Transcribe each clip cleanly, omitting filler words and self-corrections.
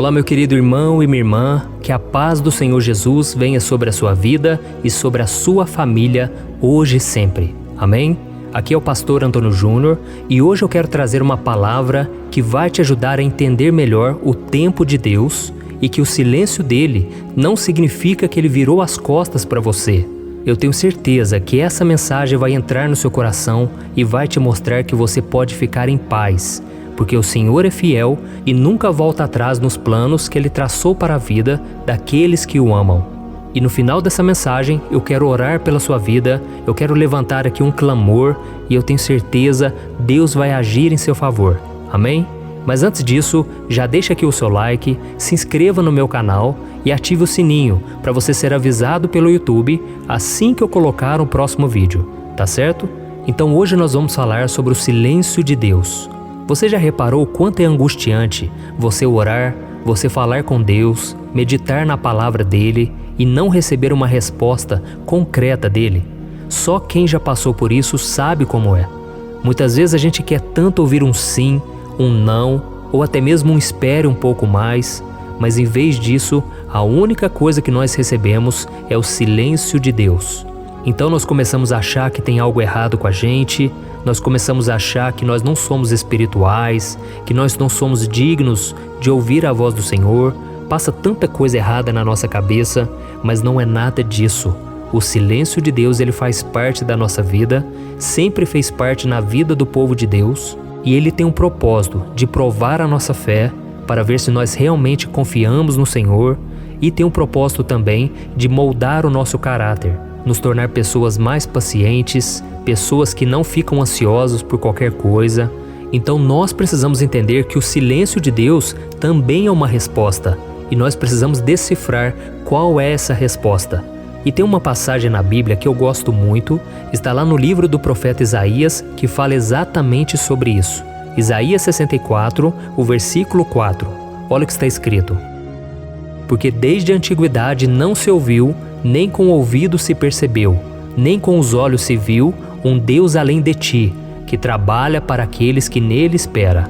Olá, meu querido irmão e minha irmã, que a paz do Senhor Jesus venha sobre a sua vida e sobre a sua família, hoje e sempre. Amém? Aqui é o pastor Antônio Júnior e hoje eu quero trazer uma palavra que vai te ajudar a entender melhor o tempo de Deus e que o silêncio dele não significa que ele virou as costas para você. Eu tenho certeza que essa mensagem vai entrar no seu coração e vai te mostrar que você pode ficar em paz, porque o Senhor é fiel e nunca volta atrás nos planos que Ele traçou para a vida daqueles que o amam. E no final dessa mensagem, eu quero orar pela sua vida, eu quero levantar aqui um clamor e eu tenho certeza Deus vai agir em seu favor. Amém? Mas antes disso, já deixa aqui o seu like, se inscreva no meu canal e ative o sininho para você ser avisado pelo YouTube assim que eu colocar o próximo vídeo, tá certo? Então hoje nós vamos falar sobre o silêncio de Deus. Você já reparou o quanto é angustiante você orar, você falar com Deus, meditar na palavra dele e não receber uma resposta concreta dele? Só quem já passou por isso sabe como é. Muitas vezes a gente quer tanto ouvir um sim, um não, ou até mesmo um espere um pouco mais, mas em vez disso, a única coisa que nós recebemos é o silêncio de Deus. Então nós começamos a achar que tem algo errado com a gente, nós começamos a achar que nós não somos espirituais, que nós não somos dignos de ouvir a voz do Senhor. Passa tanta coisa errada na nossa cabeça, mas não é nada disso. O silêncio de Deus, ele faz parte da nossa vida, sempre fez parte na vida do povo de Deus, e ele tem um propósito de provar a nossa fé, para ver se nós realmente confiamos no Senhor, e tem um propósito também de moldar o nosso caráter, nos tornar pessoas mais pacientes, pessoas que não ficam ansiosos por qualquer coisa. Então nós precisamos entender que o silêncio de Deus também é uma resposta, e nós precisamos decifrar qual é essa resposta. E tem uma passagem na Bíblia que eu gosto muito, está lá no livro do profeta Isaías, que fala exatamente sobre isso. Isaías 64, o versículo 4. Olha o que está escrito: porque desde a antiguidade não se ouviu, nem com o ouvido se percebeu, nem com os olhos se viu um Deus além de ti, que trabalha para aqueles que nele esperam.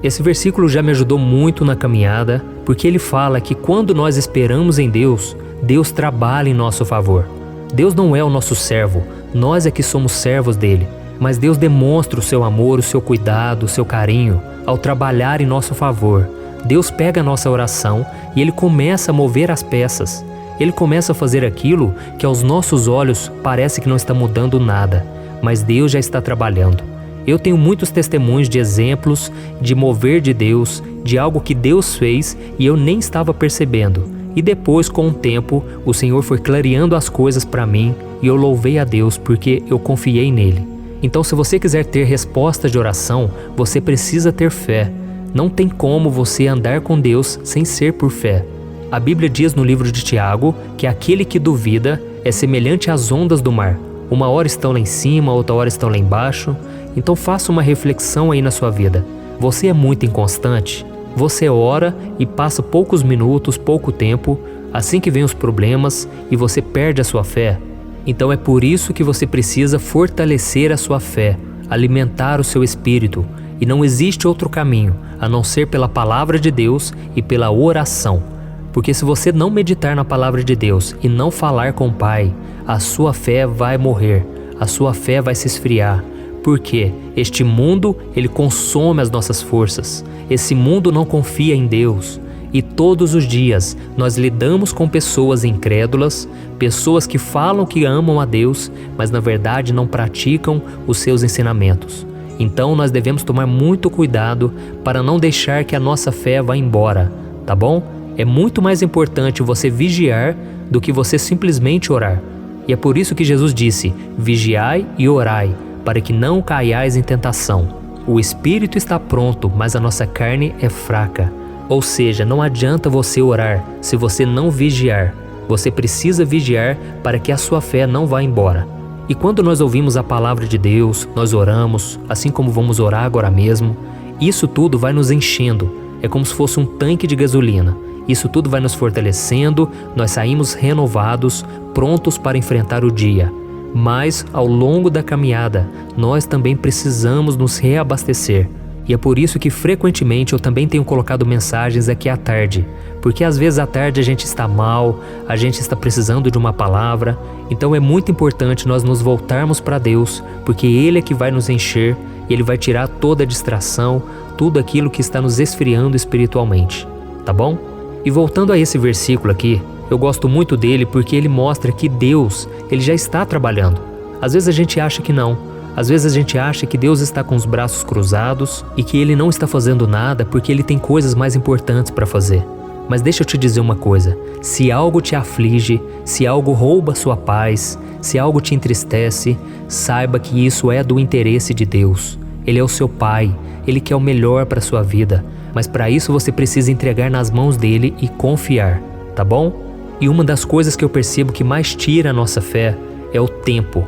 Esse versículo já me ajudou muito na caminhada, porque ele fala que quando nós esperamos em Deus, Deus trabalha em nosso favor. Deus não é o nosso servo, nós é que somos servos dele, mas Deus demonstra o seu amor, o seu cuidado, o seu carinho, ao trabalhar em nosso favor. Deus pega a nossa oração e Ele começa a mover as peças. Ele começa a fazer aquilo que aos nossos olhos parece que não está mudando nada, mas Deus já está trabalhando. Eu tenho muitos testemunhos de exemplos de mover de Deus, de algo que Deus fez e eu nem estava percebendo. E depois, com o tempo, o Senhor foi clareando as coisas para mim e eu louvei a Deus porque eu confiei nele. Então, se você quiser ter respostas de oração, você precisa ter fé. Não tem como você andar com Deus sem ser por fé. A Bíblia diz no livro de Tiago que aquele que duvida é semelhante às ondas do mar. Uma hora estão lá em cima, outra hora estão lá embaixo. Então faça uma reflexão aí na sua vida. Você é muito inconstante? Você ora e passa poucos minutos, pouco tempo, assim que vem os problemas e você perde a sua fé? Então é por isso que você precisa fortalecer a sua fé, alimentar o seu espírito. E não existe outro caminho a não ser pela palavra de Deus e pela oração. Porque se você não meditar na palavra de Deus e não falar com o Pai, a sua fé vai morrer, a sua fé vai se esfriar. Porque este mundo, ele consome as nossas forças. Esse mundo não confia em Deus. E todos os dias nós lidamos com pessoas incrédulas, pessoas que falam que amam a Deus, mas na verdade não praticam os seus ensinamentos. Então nós devemos tomar muito cuidado para não deixar que a nossa fé vá embora, tá bom? É muito mais importante você vigiar do que você simplesmente orar. E é por isso que Jesus disse: vigiai e orai, para que não caiais em tentação. O espírito está pronto, mas a nossa carne é fraca. Ou seja, não adianta você orar se você não vigiar. Você precisa vigiar para que a sua fé não vá embora. E quando nós ouvimos a palavra de Deus, nós oramos, assim como vamos orar agora mesmo, isso tudo vai nos enchendo. É como se fosse um tanque de gasolina. Isso tudo vai nos fortalecendo, nós saímos renovados, prontos para enfrentar o dia. Mas, ao longo da caminhada, nós também precisamos nos reabastecer. E é por isso que frequentemente eu também tenho colocado mensagens aqui à tarde, porque às vezes à tarde a gente está mal, a gente está precisando de uma palavra, então é muito importante nós nos voltarmos para Deus, porque Ele é que vai nos encher e Ele vai tirar toda a distração, tudo aquilo que está nos esfriando espiritualmente, tá bom? E voltando a esse versículo aqui, eu gosto muito dele porque ele mostra que Deus, Ele já está trabalhando. Às vezes a gente acha que não. Às vezes a gente acha que Deus está com os braços cruzados e que Ele não está fazendo nada porque Ele tem coisas mais importantes para fazer. Mas deixa eu te dizer uma coisa, se algo te aflige, se algo rouba sua paz, se algo te entristece, saiba que isso é do interesse de Deus. Ele é o seu Pai, Ele quer o melhor para a sua vida, mas para isso você precisa entregar nas mãos dEle e confiar, tá bom? E uma das coisas que eu percebo que mais tira a nossa fé é o tempo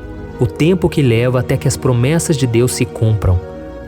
que leva até que as promessas de Deus se cumpram.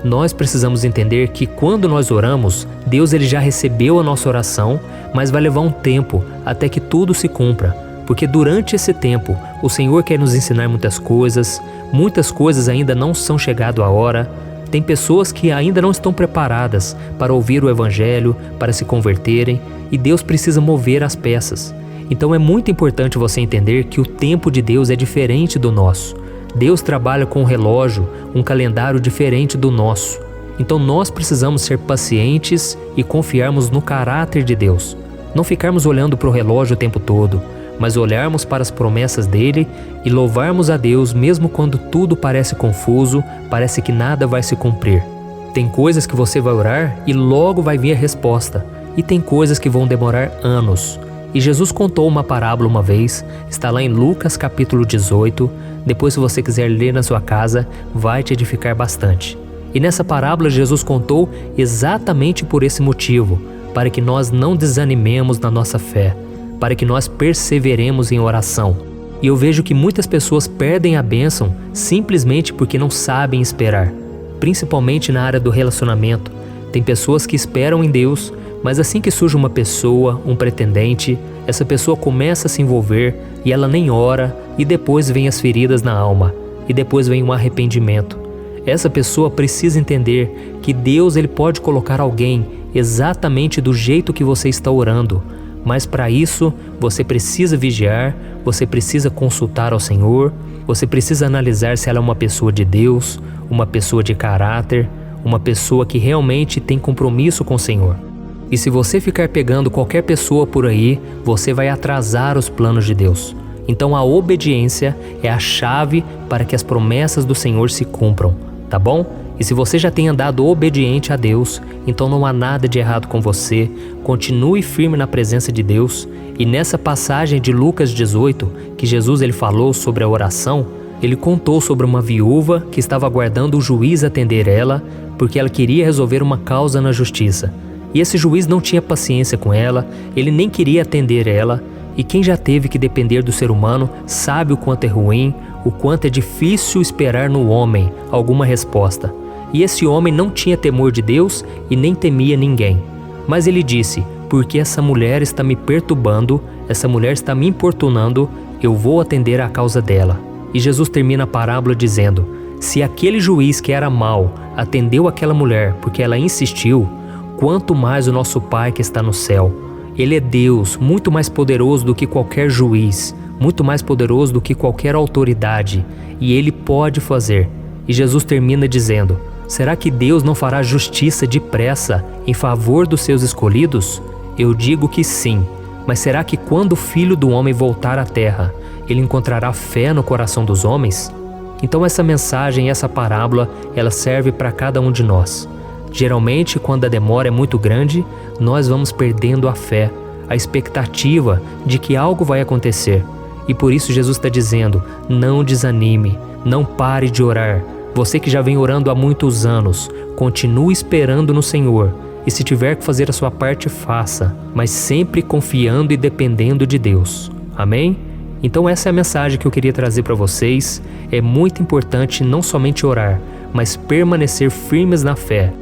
Nós precisamos entender que quando nós oramos, Deus ele já recebeu a nossa oração, mas vai levar um tempo até que tudo se cumpra, porque durante esse tempo o Senhor quer nos ensinar muitas coisas ainda não são chegado a hora. Tem pessoas que ainda não estão preparadas para ouvir o Evangelho, para se converterem, e Deus precisa mover as peças. Então é muito importante você entender que o tempo de Deus é diferente do nosso. Deus trabalha com um relógio, um calendário diferente do nosso. Então nós precisamos ser pacientes e confiarmos no caráter de Deus. Não ficarmos olhando para o relógio o tempo todo, mas olharmos para as promessas dele e louvarmos a Deus mesmo quando tudo parece confuso, parece que nada vai se cumprir. Tem coisas que você vai orar e logo vai vir a resposta, e tem coisas que vão demorar anos. E Jesus contou uma parábola uma vez, está lá em Lucas capítulo 18, depois se você quiser ler na sua casa, vai te edificar bastante. E nessa parábola Jesus contou exatamente por esse motivo, para que nós não desanimemos na nossa fé, para que nós perseveremos em oração. E eu vejo que muitas pessoas perdem a bênção simplesmente porque não sabem esperar, principalmente na área do relacionamento. Tem pessoas que esperam em Deus, mas assim que surge uma pessoa, um pretendente, essa pessoa começa a se envolver e ela nem ora, e depois vem as feridas na alma, e depois vem um arrependimento. Essa pessoa precisa entender que Deus ele pode colocar alguém exatamente do jeito que você está orando, mas para isso você precisa vigiar, você precisa consultar ao Senhor, você precisa analisar se ela é uma pessoa de Deus, uma pessoa de caráter, uma pessoa que realmente tem compromisso com o Senhor. E se você ficar pegando qualquer pessoa por aí, você vai atrasar os planos de Deus. Então a obediência é a chave para que as promessas do Senhor se cumpram, tá bom? E se você já tem andado obediente a Deus, então não há nada de errado com você, continue firme na presença de Deus. E nessa passagem de Lucas 18, que Jesus ele falou sobre a oração, ele contou sobre uma viúva que estava aguardando o juiz atender ela, porque ela queria resolver uma causa na justiça. E esse juiz não tinha paciência com ela, ele nem queria atender ela, e quem já teve que depender do ser humano sabe o quanto é ruim, o quanto é difícil esperar no homem alguma resposta. E esse homem não tinha temor de Deus e nem temia ninguém. Mas ele disse, porque essa mulher está me perturbando, essa mulher está me importunando, eu vou atender à causa dela. E Jesus termina a parábola dizendo, se aquele juiz que era mau atendeu aquela mulher porque ela insistiu, quanto mais o nosso Pai que está no céu. Ele é Deus, muito mais poderoso do que qualquer juiz, muito mais poderoso do que qualquer autoridade, e Ele pode fazer. E Jesus termina dizendo, será que Deus não fará justiça depressa em favor dos seus escolhidos? Eu digo que sim, mas será que quando o Filho do Homem voltar à terra, Ele encontrará fé no coração dos homens? Então essa mensagem, essa parábola, ela serve para cada um de nós. Geralmente, quando a demora é muito grande, nós vamos perdendo a fé, a expectativa de que algo vai acontecer. E por isso Jesus está dizendo, não desanime, não pare de orar. Você que já vem orando há muitos anos, continue esperando no Senhor. E se tiver que fazer a sua parte, faça, mas sempre confiando e dependendo de Deus. Amém? Então essa é a mensagem que eu queria trazer para vocês. É muito importante não somente orar, mas permanecer firmes na fé.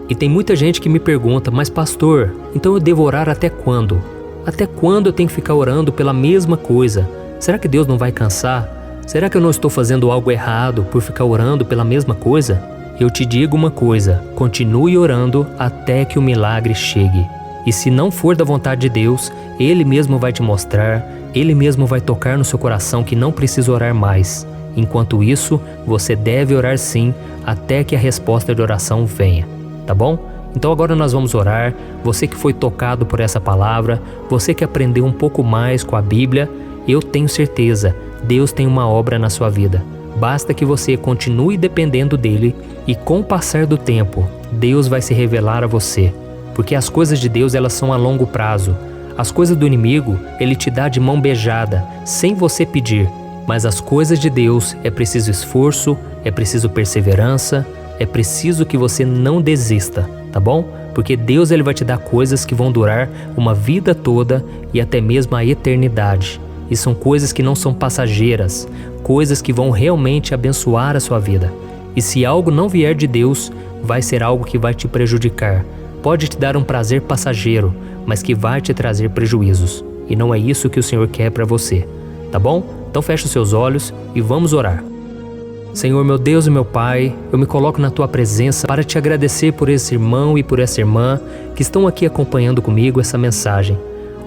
E tem muita gente que me pergunta, mas pastor, então eu devo orar até quando? Até quando eu tenho que ficar orando pela mesma coisa? Será que Deus não vai cansar? Será que eu não estou fazendo algo errado por ficar orando pela mesma coisa? Eu te digo uma coisa, continue orando até que o milagre chegue. E se não for da vontade de Deus, Ele mesmo vai te mostrar, Ele mesmo vai tocar no seu coração que não precisa orar mais. Enquanto isso, você deve orar sim, até que a resposta de oração venha, tá bom? Então agora nós vamos orar. Você que foi tocado por essa palavra, você que aprendeu um pouco mais com a Bíblia, eu tenho certeza, Deus tem uma obra na sua vida. Basta que você continue dependendo dele e com o passar do tempo, Deus vai se revelar a você. Porque as coisas de Deus, elas são a longo prazo. As coisas do inimigo, ele te dá de mão beijada, sem você pedir. Mas as coisas de Deus é preciso esforço, é preciso perseverança, é preciso que você não desista, tá bom? Porque Deus ele vai te dar coisas que vão durar uma vida toda e até mesmo a eternidade. E são coisas que não são passageiras, coisas que vão realmente abençoar a sua vida. E se algo não vier de Deus, vai ser algo que vai te prejudicar. Pode te dar um prazer passageiro, mas que vai te trazer prejuízos. E não é isso que o Senhor quer para você, tá bom? Então feche os seus olhos e vamos orar. Senhor, meu Deus e meu Pai, eu me coloco na Tua presença para te agradecer por esse irmão e por essa irmã que estão aqui acompanhando comigo essa mensagem.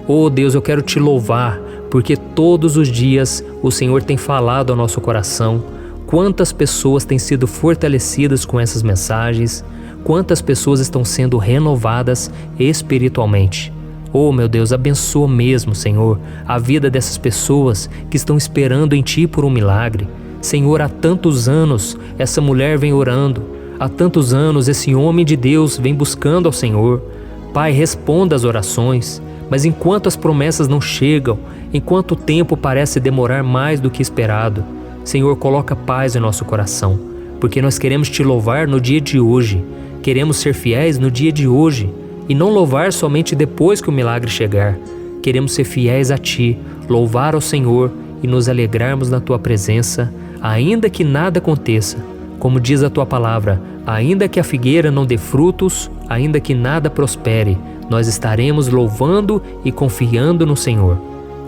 Oh Deus, eu quero te louvar, porque todos os dias o Senhor tem falado ao nosso coração. Quantas pessoas têm sido fortalecidas com essas mensagens, quantas pessoas estão sendo renovadas espiritualmente. Oh meu Deus, abençoa mesmo, Senhor, a vida dessas pessoas que estão esperando em Ti por um milagre. Senhor, há tantos anos essa mulher vem orando, há tantos anos esse homem de Deus vem buscando ao Senhor. Pai, responda as orações, mas enquanto as promessas não chegam, enquanto o tempo parece demorar mais do que esperado, Senhor, coloca paz em nosso coração, porque nós queremos Te louvar no dia de hoje, queremos ser fiéis no dia de hoje e não louvar somente depois que o milagre chegar. Queremos ser fiéis a Ti, louvar ao Senhor e nos alegrarmos na Tua presença, ainda que nada aconteça. Como diz a Tua palavra, ainda que a figueira não dê frutos, ainda que nada prospere, nós estaremos louvando e confiando no Senhor.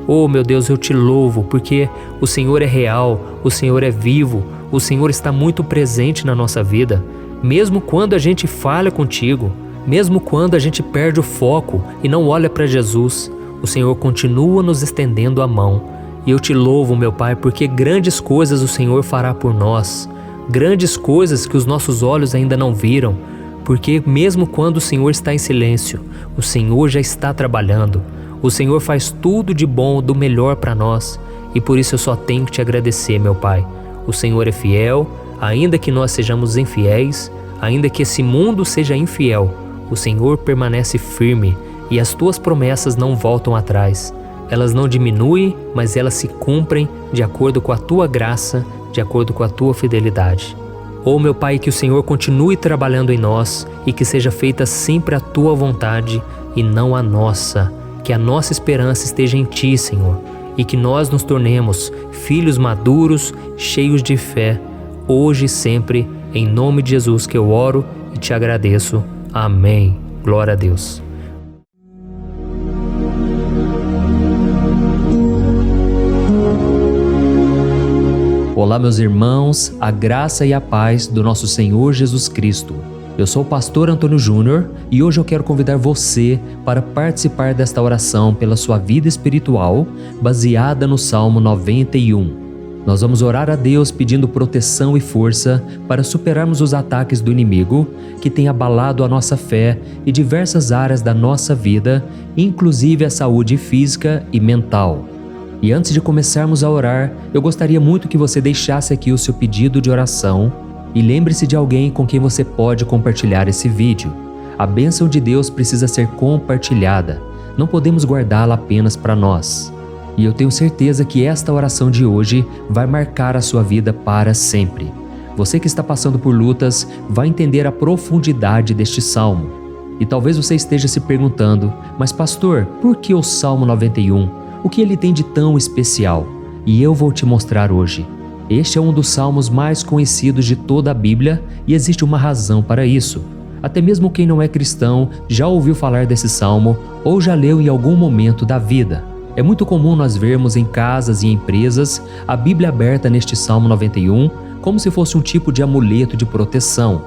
Oh meu Deus, eu Te louvo, porque o Senhor é real, o Senhor é vivo, o Senhor está muito presente na nossa vida. Mesmo quando a gente falha contigo, mesmo quando a gente perde o foco e não olha para Jesus, o Senhor continua nos estendendo a mão. E eu Te louvo, meu Pai, porque grandes coisas o Senhor fará por nós, grandes coisas que os nossos olhos ainda não viram, porque mesmo quando o Senhor está em silêncio, o Senhor já está trabalhando. O Senhor faz tudo de bom, do melhor para nós, e por isso eu só tenho que Te agradecer, meu Pai. O Senhor é fiel, ainda que nós sejamos infiéis, ainda que esse mundo seja infiel, o Senhor permanece firme e as Tuas promessas não voltam atrás. Elas não diminuem, mas elas se cumprem de acordo com a Tua graça, de acordo com a Tua fidelidade. Oh meu Pai, que o Senhor continue trabalhando em nós e que seja feita sempre a Tua vontade e não a nossa. Que a nossa esperança esteja em Ti, Senhor, e que nós nos tornemos filhos maduros, cheios de fé, hoje e sempre, em nome de Jesus que eu oro e Te agradeço. Amém. Glória a Deus. Olá meus irmãos, a graça e a paz do nosso Senhor Jesus Cristo. Eu sou o pastor Antônio Júnior e hoje eu quero convidar você para participar desta oração pela sua vida espiritual, baseada no Salmo 91. Nós vamos orar a Deus pedindo proteção e força para superarmos os ataques do inimigo que tem abalado a nossa fé e diversas áreas da nossa vida, inclusive a saúde física e mental. E antes de começarmos a orar, eu gostaria muito que você deixasse aqui o seu pedido de oração e lembre-se de alguém com quem você pode compartilhar esse vídeo. A bênção de Deus precisa ser compartilhada, não podemos guardá-la apenas para nós. E eu tenho certeza que esta oração de hoje vai marcar a sua vida para sempre. Você que está passando por lutas vai entender a profundidade deste salmo. E talvez você esteja se perguntando, mas pastor, por que o Salmo 91? O que ele tem de tão especial? E eu vou te mostrar hoje. Este é um dos salmos mais conhecidos de toda a Bíblia e existe uma razão para isso. Até mesmo quem não é cristão já ouviu falar desse salmo ou já leu em algum momento da vida. É muito comum nós vermos em casas e empresas a Bíblia aberta neste Salmo 91 como se fosse um tipo de amuleto de proteção.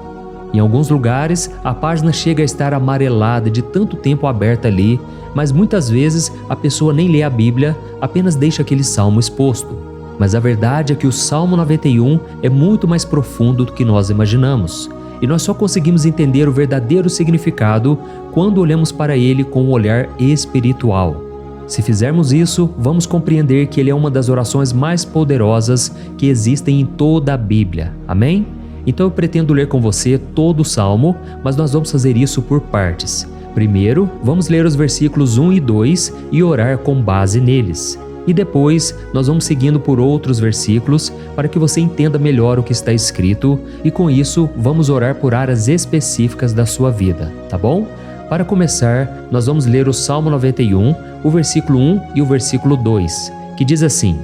Em alguns lugares, a página chega a estar amarelada de tanto tempo aberta ali, mas muitas vezes a pessoa nem lê a Bíblia, apenas deixa aquele salmo exposto. Mas a verdade é que o Salmo 91 é muito mais profundo do que nós imaginamos. E nós só conseguimos entender o verdadeiro significado quando olhamos para ele com um olhar espiritual. Se fizermos isso, vamos compreender que ele é uma das orações mais poderosas que existem em toda a Bíblia. Amém? Então eu pretendo ler com você todo o Salmo, mas nós vamos fazer isso por partes. Primeiro, vamos ler os versículos 1 e 2 e orar com base neles. E depois, nós vamos seguindo por outros versículos para que você entenda melhor o que está escrito e com isso, vamos orar por áreas específicas da sua vida, tá bom? Para começar, nós vamos ler o Salmo 91, o versículo 1 e o versículo 2, que diz assim: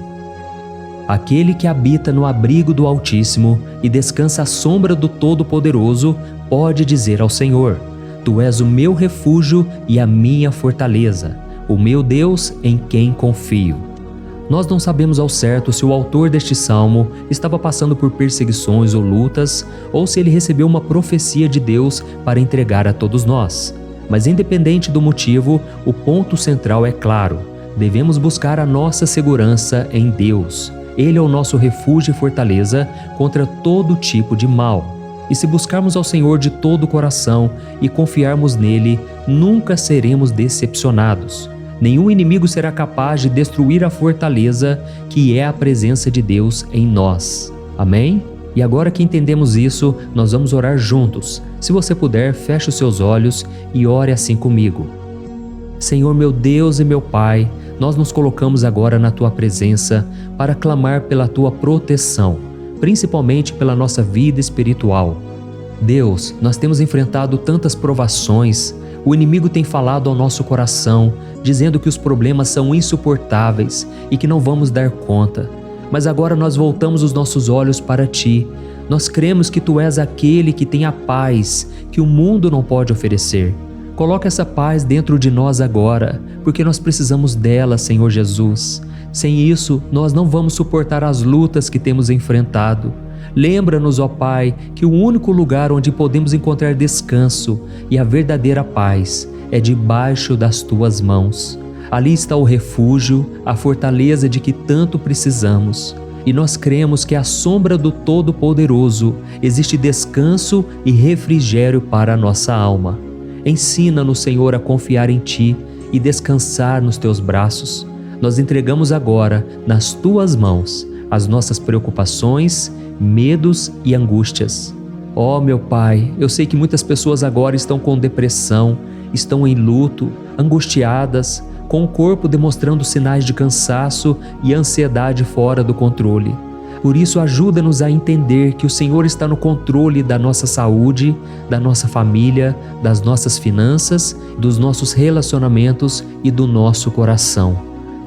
Aquele que habita no abrigo do Altíssimo e descansa à sombra do Todo-Poderoso pode dizer ao Senhor: Tu és o meu refúgio e a minha fortaleza, o meu Deus em quem confio. Nós não sabemos ao certo se o autor deste salmo estava passando por perseguições ou lutas, ou se ele recebeu uma profecia de Deus para entregar a todos nós. Mas independente do motivo, o ponto central é claro: devemos buscar a nossa segurança em Deus. Ele é o nosso refúgio e fortaleza contra todo tipo de mal. E se buscarmos ao Senhor de todo o coração e confiarmos nele, nunca seremos decepcionados. Nenhum inimigo será capaz de destruir a fortaleza que é a presença de Deus em nós. Amém? E agora que entendemos isso, nós vamos orar juntos. Se você puder, feche os seus olhos e ore assim comigo. Senhor meu Deus e meu Pai, nós nos colocamos agora na Tua presença para clamar pela Tua proteção, principalmente pela nossa vida espiritual. Deus, nós temos enfrentado tantas provações, o inimigo tem falado ao nosso coração, dizendo que os problemas são insuportáveis e que não vamos dar conta. Mas agora nós voltamos os nossos olhos para Ti. Nós cremos que Tu és aquele que tem a paz que o mundo não pode oferecer. Coloca essa paz dentro de nós agora, porque nós precisamos dela, Senhor Jesus. Sem isso, nós não vamos suportar as lutas que temos enfrentado. Lembra-nos, ó Pai, que o único lugar onde podemos encontrar descanso e a verdadeira paz é debaixo das Tuas mãos. Ali está o refúgio, a fortaleza de que tanto precisamos. E nós cremos que à sombra do Todo-Poderoso existe descanso e refrigério para a nossa alma. Ensina-nos, Senhor, a confiar em Ti e descansar nos Teus braços. Nós entregamos agora, nas Tuas mãos, as nossas preocupações, medos e angústias. Ó meu Pai, eu sei que muitas pessoas agora estão com depressão, estão em luto, angustiadas, com o corpo demonstrando sinais de cansaço e ansiedade fora do controle. Por isso, ajuda-nos a entender que o Senhor está no controle da nossa saúde, da nossa família, das nossas finanças, dos nossos relacionamentos e do nosso coração.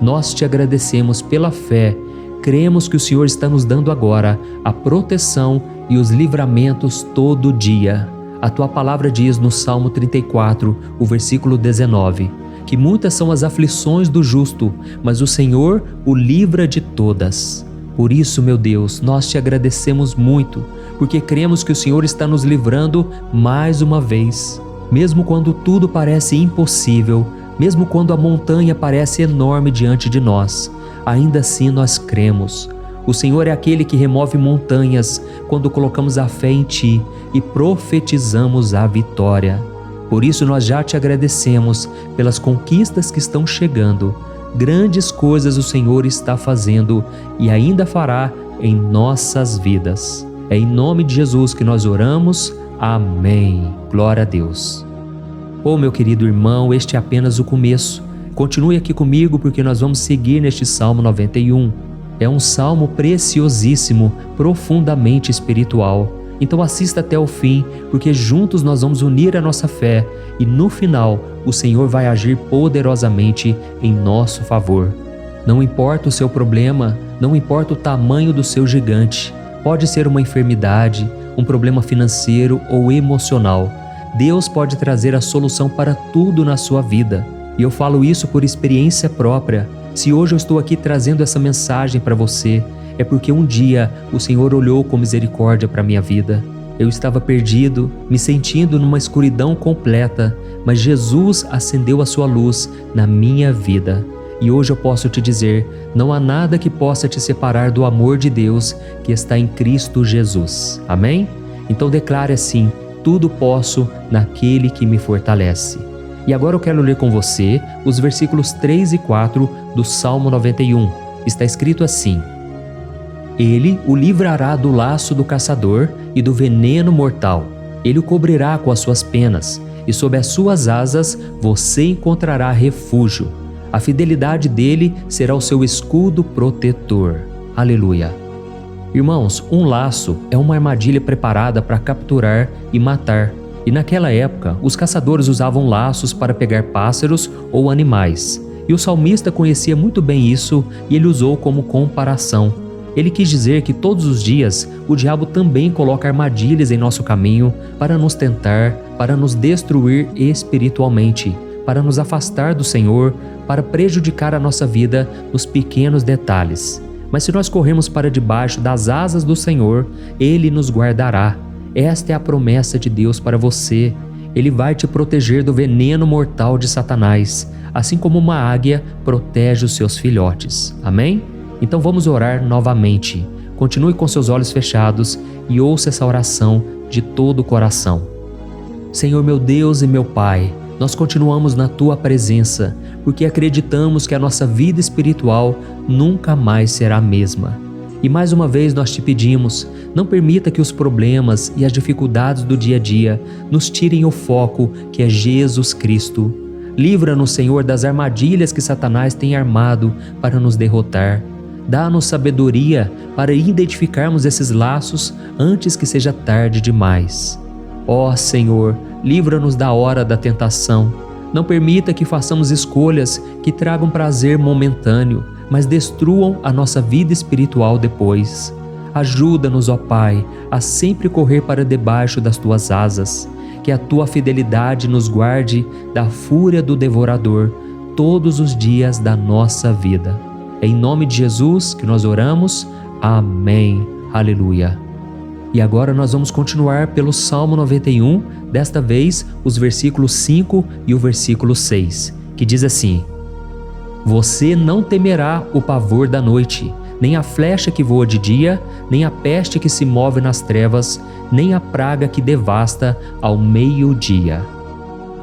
Nós Te agradecemos pela fé. Cremos que o Senhor está nos dando agora a proteção e os livramentos todo dia. A Tua palavra diz no Salmo 34, o versículo 19, que muitas são as aflições do justo, mas o Senhor o livra de todas. Por isso, meu Deus, nós Te agradecemos muito, porque cremos que o Senhor está nos livrando mais uma vez. Mesmo quando tudo parece impossível, mesmo quando a montanha parece enorme diante de nós, ainda assim nós cremos. O Senhor é aquele que remove montanhas quando colocamos a fé em Ti e profetizamos a vitória. Por isso nós já Te agradecemos pelas conquistas que estão chegando. Grandes coisas o Senhor está fazendo e ainda fará em nossas vidas. É em nome de Jesus que nós oramos. Amém. Glória a Deus. Oh, meu querido irmão, este é apenas o começo. Continue aqui comigo porque nós vamos seguir neste Salmo 91. É um salmo preciosíssimo, profundamente espiritual. Então assista até o fim, porque juntos nós vamos unir a nossa fé e no final o Senhor vai agir poderosamente em nosso favor. Não importa o seu problema, não importa o tamanho do seu gigante. Pode ser uma enfermidade, um problema financeiro ou emocional. Deus pode trazer a solução para tudo na sua vida. E eu falo isso por experiência própria. Se hoje eu estou aqui trazendo essa mensagem para você, é porque um dia o Senhor olhou com misericórdia para a minha vida. Eu estava perdido, me sentindo numa escuridão completa, mas Jesus acendeu a sua luz na minha vida. E hoje eu posso te dizer, não há nada que possa te separar do amor de Deus que está em Cristo Jesus. Amém? Então declare assim: tudo posso naquele que me fortalece. E agora eu quero ler com você os versículos 3 e 4 do Salmo 91. Está escrito assim: Ele o livrará do laço do caçador e do veneno mortal. Ele o cobrirá com as suas penas, e sob as suas asas você encontrará refúgio. A fidelidade dele será o seu escudo protetor. Aleluia. Irmãos, um laço é uma armadilha preparada para capturar e matar. E naquela época, os caçadores usavam laços para pegar pássaros ou animais. E o salmista conhecia muito bem isso e ele usou como comparação. Ele quis dizer que todos os dias o diabo também coloca armadilhas em nosso caminho para nos tentar, para nos destruir espiritualmente, para nos afastar do Senhor, para prejudicar a nossa vida nos pequenos detalhes. Mas se nós corrermos para debaixo das asas do Senhor, Ele nos guardará. Esta é a promessa de Deus para você. Ele vai te proteger do veneno mortal de Satanás, assim como uma águia protege os seus filhotes. Amém? Então vamos orar novamente. Continue com seus olhos fechados e ouça essa oração de todo o coração. Senhor meu Deus e meu Pai, nós continuamos na Tua presença, porque acreditamos que a nossa vida espiritual nunca mais será a mesma. E mais uma vez nós te pedimos, não permita que os problemas e as dificuldades do dia a dia nos tirem o foco que é Jesus Cristo. Livra-nos, Senhor, das armadilhas que Satanás tem armado para nos derrotar. Dá-nos sabedoria para identificarmos esses laços antes que seja tarde demais. Ó Senhor, livra-nos da hora da tentação. Não permita que façamos escolhas que tragam prazer momentâneo, mas destruam a nossa vida espiritual depois. Ajuda-nos, ó Pai, a sempre correr para debaixo das Tuas asas. Que a Tua fidelidade nos guarde da fúria do devorador todos os dias da nossa vida. É em nome de Jesus que nós oramos. Amém. Aleluia. E agora nós vamos continuar pelo Salmo 91, desta vez os versículos 5 e o versículo 6, que diz assim: Você não temerá o pavor da noite, nem a flecha que voa de dia, nem a peste que se move nas trevas, nem a praga que devasta ao meio-dia.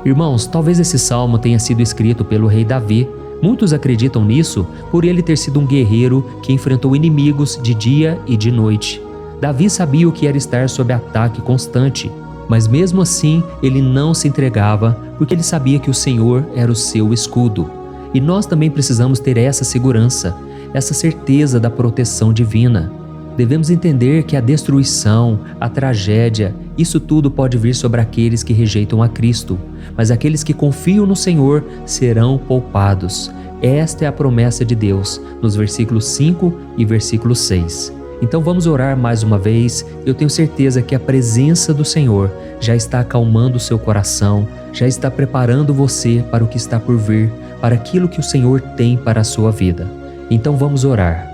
Irmãos, talvez esse salmo tenha sido escrito pelo rei Davi. Muitos acreditam nisso por ele ter sido um guerreiro que enfrentou inimigos de dia e de noite. Davi sabia o que era estar sob ataque constante, mas mesmo assim ele não se entregava porque ele sabia que o Senhor era o seu escudo. E nós também precisamos ter essa segurança, essa certeza da proteção divina. Devemos entender que a destruição, a tragédia, isso tudo pode vir sobre aqueles que rejeitam a Cristo, mas aqueles que confiam no Senhor serão poupados. Esta é a promessa de Deus, nos versículos 5 e versículo 6. Então vamos orar mais uma vez. Eu tenho certeza que a presença do Senhor já está acalmando o seu coração, já está preparando você para o que está por vir, para aquilo que o Senhor tem para a sua vida. Então vamos orar.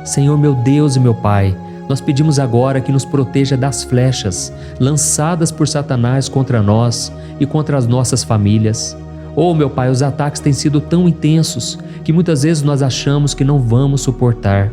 Senhor meu Deus e meu Pai, nós pedimos agora que nos proteja das flechas lançadas por Satanás contra nós e contra as nossas famílias. Oh meu Pai, os ataques têm sido tão intensos que muitas vezes nós achamos que não vamos suportar.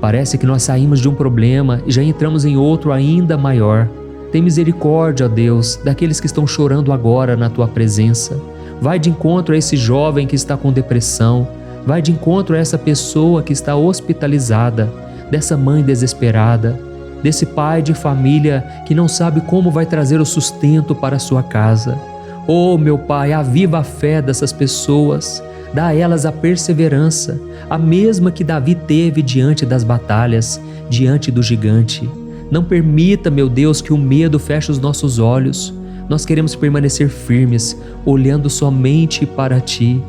Parece que nós saímos de um problema e já entramos em outro ainda maior. Tem misericórdia, ó Deus, daqueles que estão chorando agora na Tua presença. Vai de encontro a esse jovem que está com depressão. Vai de encontro a essa pessoa que está hospitalizada, dessa mãe desesperada, desse pai de família que não sabe como vai trazer o sustento para a sua casa. Oh, meu Pai, aviva a fé dessas pessoas. Dá a elas a perseverança, a mesma que Davi teve diante das batalhas, diante do gigante. Não permita, meu Deus, que o medo feche os nossos olhos. Nós queremos permanecer firmes, olhando somente para Ti.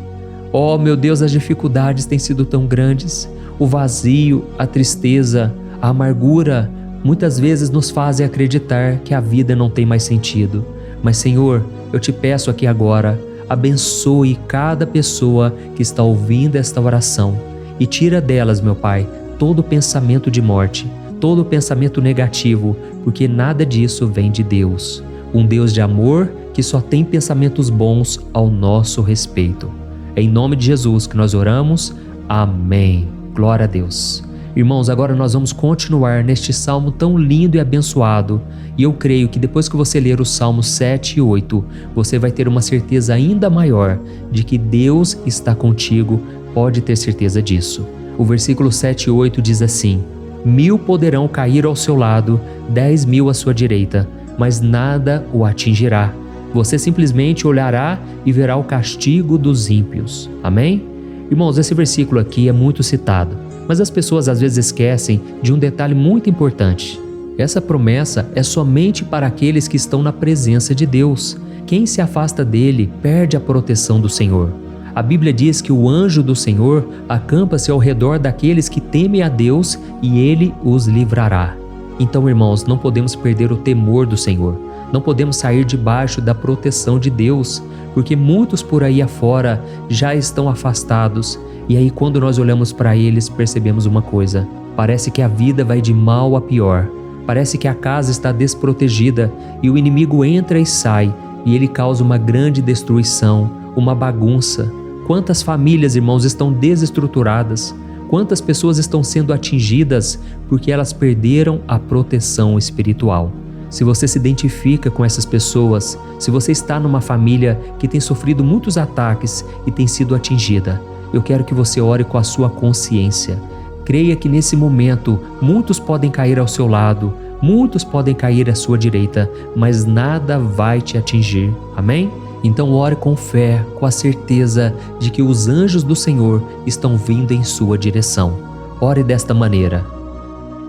Oh, meu Deus, as dificuldades têm sido tão grandes. O vazio, a tristeza, a amargura, muitas vezes nos fazem acreditar que a vida não tem mais sentido. Mas, Senhor, eu Te peço aqui agora, abençoe cada pessoa que está ouvindo esta oração e tira delas, meu Pai, todo pensamento de morte, todo pensamento negativo, porque nada disso vem de Deus. Um Deus de amor que só tem pensamentos bons ao nosso respeito. É em nome de Jesus que nós oramos. Amém. Glória a Deus. Irmãos, agora nós vamos continuar neste salmo tão lindo e abençoado. E eu creio que depois que você ler os salmos 7 e 8, você vai ter uma certeza ainda maior de que Deus está contigo. Pode ter certeza disso. O versículo 7 e 8 diz assim: 1000 poderão cair ao seu lado, 10.000 à sua direita, mas nada o atingirá. Você simplesmente olhará e verá o castigo dos ímpios. Amém? Irmãos, esse versículo aqui é muito citado, mas as pessoas às vezes esquecem de um detalhe muito importante. Essa promessa é somente para aqueles que estão na presença de Deus. Quem se afasta dele perde a proteção do Senhor. A Bíblia diz que o anjo do Senhor acampa-se ao redor daqueles que temem a Deus e ele os livrará. Então, irmãos, não podemos perder o temor do Senhor. Não podemos sair debaixo da proteção de Deus, porque muitos por aí afora já estão afastados. E aí, quando nós olhamos para eles, percebemos uma coisa: parece que a vida vai de mal a pior. Parece que a casa está desprotegida e o inimigo entra e sai, e ele causa uma grande destruição, uma bagunça. Quantas famílias, irmãos, estão desestruturadas? Quantas pessoas estão sendo atingidas porque elas perderam a proteção espiritual? Se você se identifica com essas pessoas, se você está numa família que tem sofrido muitos ataques e tem sido atingida, eu quero que você ore com a sua consciência. Creia que nesse momento muitos podem cair ao seu lado, muitos podem cair à sua direita, mas nada vai te atingir. Amém? Então ore com fé, com a certeza de que os anjos do Senhor estão vindo em sua direção. Ore desta maneira: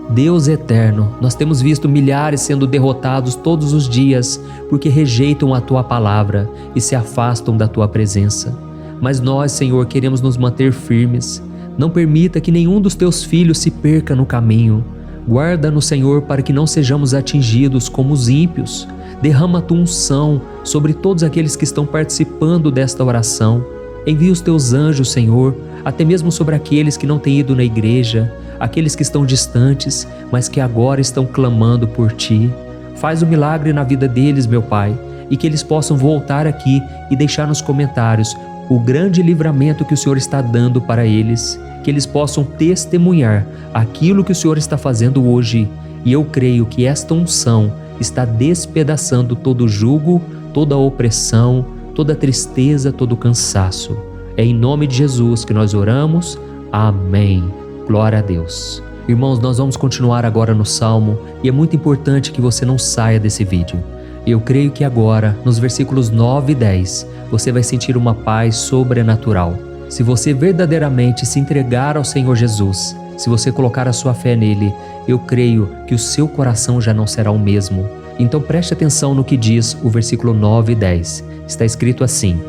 Deus eterno, nós temos visto milhares sendo derrotados todos os dias porque rejeitam a Tua palavra e se afastam da Tua presença. Mas nós, Senhor, queremos nos manter firmes. Não permita que nenhum dos Teus filhos se perca no caminho. Guarda-nos, Senhor, para que não sejamos atingidos como os ímpios. Derrama a Tua unção sobre todos aqueles que estão participando desta oração. Envia os Teus anjos, Senhor, até mesmo sobre aqueles que não têm ido na igreja, aqueles que estão distantes, mas que agora estão clamando por Ti. Faz o milagre na vida deles, meu Pai, e que eles possam voltar aqui e deixar nos comentários o grande livramento que o Senhor está dando para eles, que eles possam testemunhar aquilo que o Senhor está fazendo hoje. E eu creio que esta unção está despedaçando todo jugo, toda opressão, toda tristeza, todo cansaço. É em nome de Jesus que nós oramos. Amém. Glória a Deus. Irmãos, nós vamos continuar agora no Salmo e é muito importante que você não saia desse vídeo. Eu creio que agora, nos versículos 9 e 10, você vai sentir uma paz sobrenatural. Se você verdadeiramente se entregar ao Senhor Jesus, se você colocar a sua fé nele, eu creio que o seu coração já não será o mesmo. Então preste atenção no que diz o versículo 9 e 10. Está escrito assim: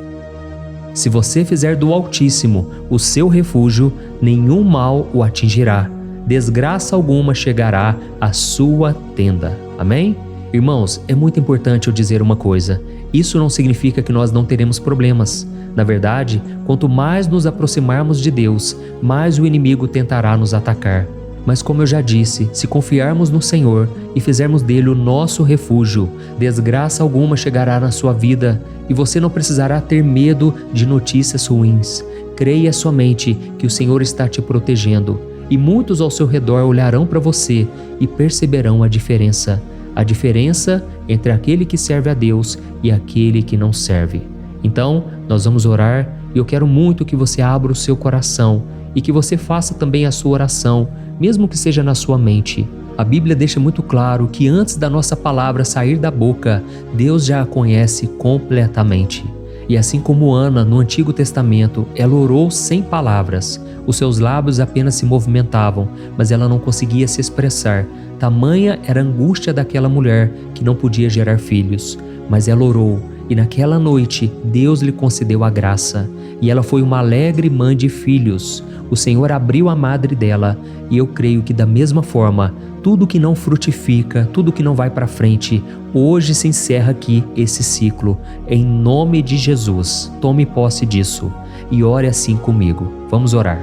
Se você fizer do Altíssimo o seu refúgio, nenhum mal o atingirá. Desgraça alguma chegará à sua tenda. Amém? Irmãos, é muito importante eu dizer uma coisa. Isso não significa que nós não teremos problemas. Na verdade, quanto mais nos aproximarmos de Deus, mais o inimigo tentará nos atacar. Mas como eu já disse, se confiarmos no Senhor e fizermos dele o nosso refúgio, desgraça alguma chegará na sua vida e você não precisará ter medo de notícias ruins. Creia somente que o Senhor está te protegendo e muitos ao seu redor olharão para você e perceberão a diferença entre aquele que serve a Deus e aquele que não serve. Então, nós vamos orar e eu quero muito que você abra o seu coração e que você faça também a sua oração, mesmo que seja na sua mente. A Bíblia deixa muito claro que antes da nossa palavra sair da boca, Deus já a conhece completamente. E assim como Ana, no Antigo Testamento, ela orou sem palavras. Os seus lábios apenas se movimentavam, mas ela não conseguia se expressar. Tamanha era a angústia daquela mulher que não podia gerar filhos. Mas ela orou, e naquela noite Deus lhe concedeu a graça. E ela foi uma alegre mãe de filhos. O Senhor abriu a madre dela, e eu creio que da mesma forma, tudo que não frutifica, tudo que não vai para frente, hoje se encerra aqui esse ciclo. Em nome de Jesus, tome posse disso e ore assim comigo. Vamos orar.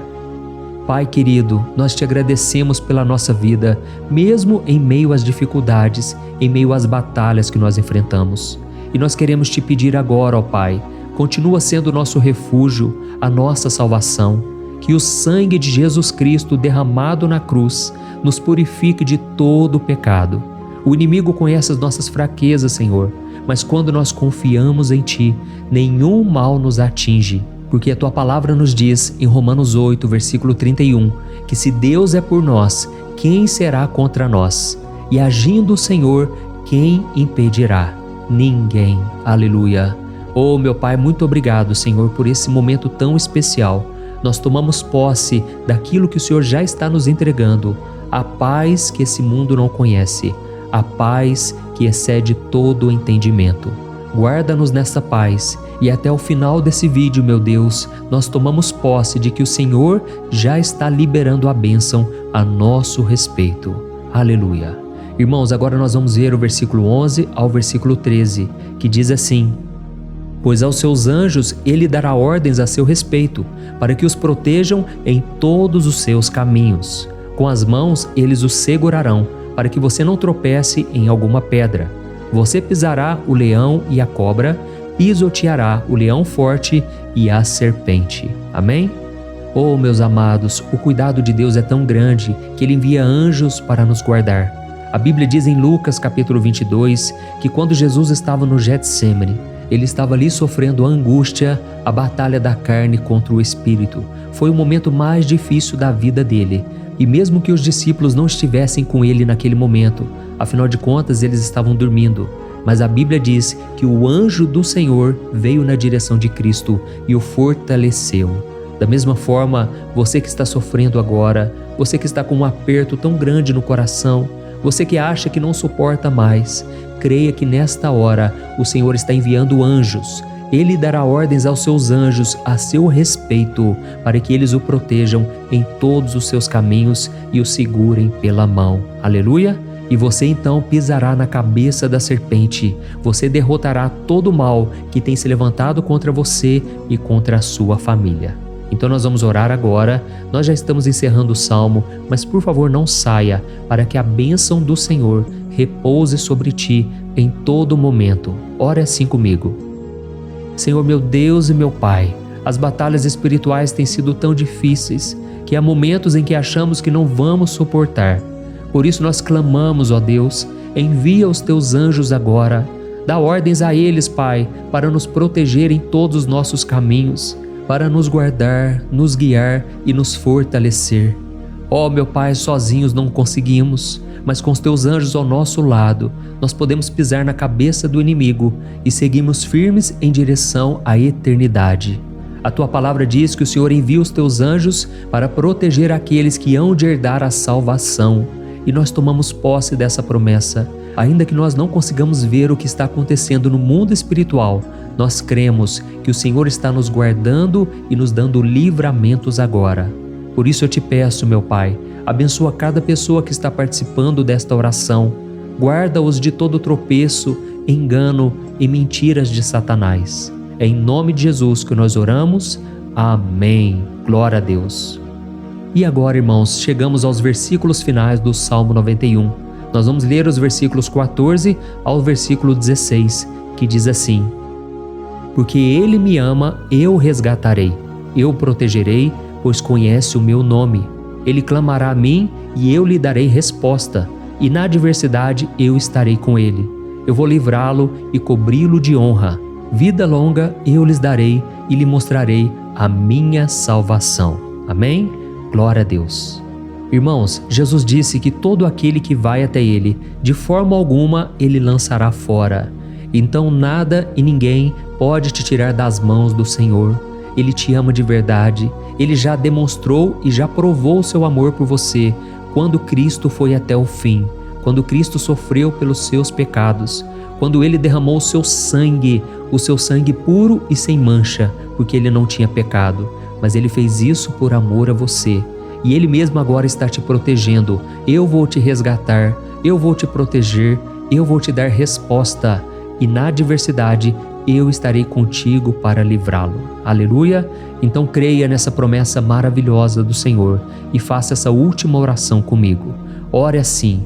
Pai querido, nós te agradecemos pela nossa vida, mesmo em meio às dificuldades, em meio às batalhas que nós enfrentamos. E nós queremos te pedir agora, ó Pai, continua sendo o nosso refúgio, a nossa salvação, que o sangue de Jesus Cristo derramado na cruz nos purifique de todo o pecado. O inimigo conhece as nossas fraquezas, Senhor, mas quando nós confiamos em Ti, nenhum mal nos atinge. Porque a Tua palavra nos diz, em Romanos 8, versículo 31, que se Deus é por nós, quem será contra nós? E agindo o Senhor, quem impedirá? Ninguém. Aleluia. Oh, meu Pai, muito obrigado, Senhor, por esse momento tão especial. Nós tomamos posse daquilo que o Senhor já está nos entregando, a paz que esse mundo não conhece, a paz que excede todo o entendimento. Guarda-nos nessa paz e até o final desse vídeo, meu Deus, nós tomamos posse de que o Senhor já está liberando a bênção a nosso respeito. Aleluia. Irmãos, agora nós vamos ver o versículo 11 ao versículo 13, que diz assim: Pois aos seus anjos ele dará ordens a seu respeito, para que os protejam em todos os seus caminhos. Com as mãos eles os segurarão, para que você não tropece em alguma pedra. Você pisará o leão e a cobra, pisoteará o leão forte e a serpente. Amém? Oh, meus amados, o cuidado de Deus é tão grande que Ele envia anjos para nos guardar. A Bíblia diz em Lucas capítulo 22 que quando Jesus estava no Getsêmani, Ele estava ali sofrendo a angústia, a batalha da carne contra o espírito. Foi o momento mais difícil da vida dele. E mesmo que os discípulos não estivessem com ele naquele momento, afinal de contas eles estavam dormindo, mas a Bíblia diz que o anjo do Senhor veio na direção de Cristo e o fortaleceu. Da mesma forma, você que está sofrendo agora, você que está com um aperto tão grande no coração, você que acha que não suporta mais, creia que nesta hora o Senhor está enviando anjos. Ele dará ordens aos seus anjos a seu respeito, para que eles o protejam em todos os seus caminhos e o segurem pela mão. Aleluia! E você então pisará na cabeça da serpente. Você derrotará todo o mal que tem se levantado contra você e contra a sua família. Então nós vamos orar agora. Nós já estamos encerrando o salmo, mas por favor não saia, para que a bênção do Senhor repouse sobre ti em todo momento. Ore assim comigo. Senhor, meu Deus e meu Pai, as batalhas espirituais têm sido tão difíceis que há momentos em que achamos que não vamos suportar. Por isso nós clamamos, ó Deus, envia os teus anjos agora, dá ordens a eles, Pai, para nos proteger em todos os nossos caminhos, para nos guardar, nos guiar e nos fortalecer. Ó meu Pai, sozinhos não conseguimos, mas com os teus anjos ao nosso lado, nós podemos pisar na cabeça do inimigo e seguirmos firmes em direção à eternidade. A tua palavra diz que o Senhor envia os teus anjos para proteger aqueles que hão de herdar a salvação. E nós tomamos posse dessa promessa. Ainda que nós não consigamos ver o que está acontecendo no mundo espiritual, nós cremos que o Senhor está nos guardando e nos dando livramentos agora. Por isso eu te peço, meu Pai, abençoa cada pessoa que está participando desta oração. Guarda-os de todo tropeço, engano e mentiras de Satanás. É em nome de Jesus que nós oramos. Amém. Glória a Deus. E agora, irmãos, chegamos aos versículos finais do Salmo 91. Nós vamos ler os versículos 14 ao versículo 16, que diz assim: Porque Ele me ama, eu o resgatarei. Eu o protegerei, pois conhece o meu nome. Ele clamará a mim e eu lhe darei resposta, e na adversidade eu estarei com ele. Eu vou livrá-lo e cobri-lo de honra. Vida longa eu lhes darei e lhe mostrarei a minha salvação. Amém? Glória a Deus. Irmãos, Jesus disse que todo aquele que vai até ele, de forma alguma ele lançará fora. Então nada e ninguém pode te tirar das mãos do Senhor. Ele te ama de verdade. Ele já demonstrou e já provou o seu amor por você quando Cristo foi até o fim, quando Cristo sofreu pelos seus pecados, quando Ele derramou o seu sangue puro e sem mancha, porque Ele não tinha pecado, mas Ele fez isso por amor a você. e Ele mesmo agora está te protegendo. Eu vou te resgatar, eu vou te proteger, eu vou te dar resposta e na adversidade eu estarei contigo para livrá-lo. Aleluia! Então creia nessa promessa maravilhosa do Senhor e faça essa última oração comigo. Ore assim: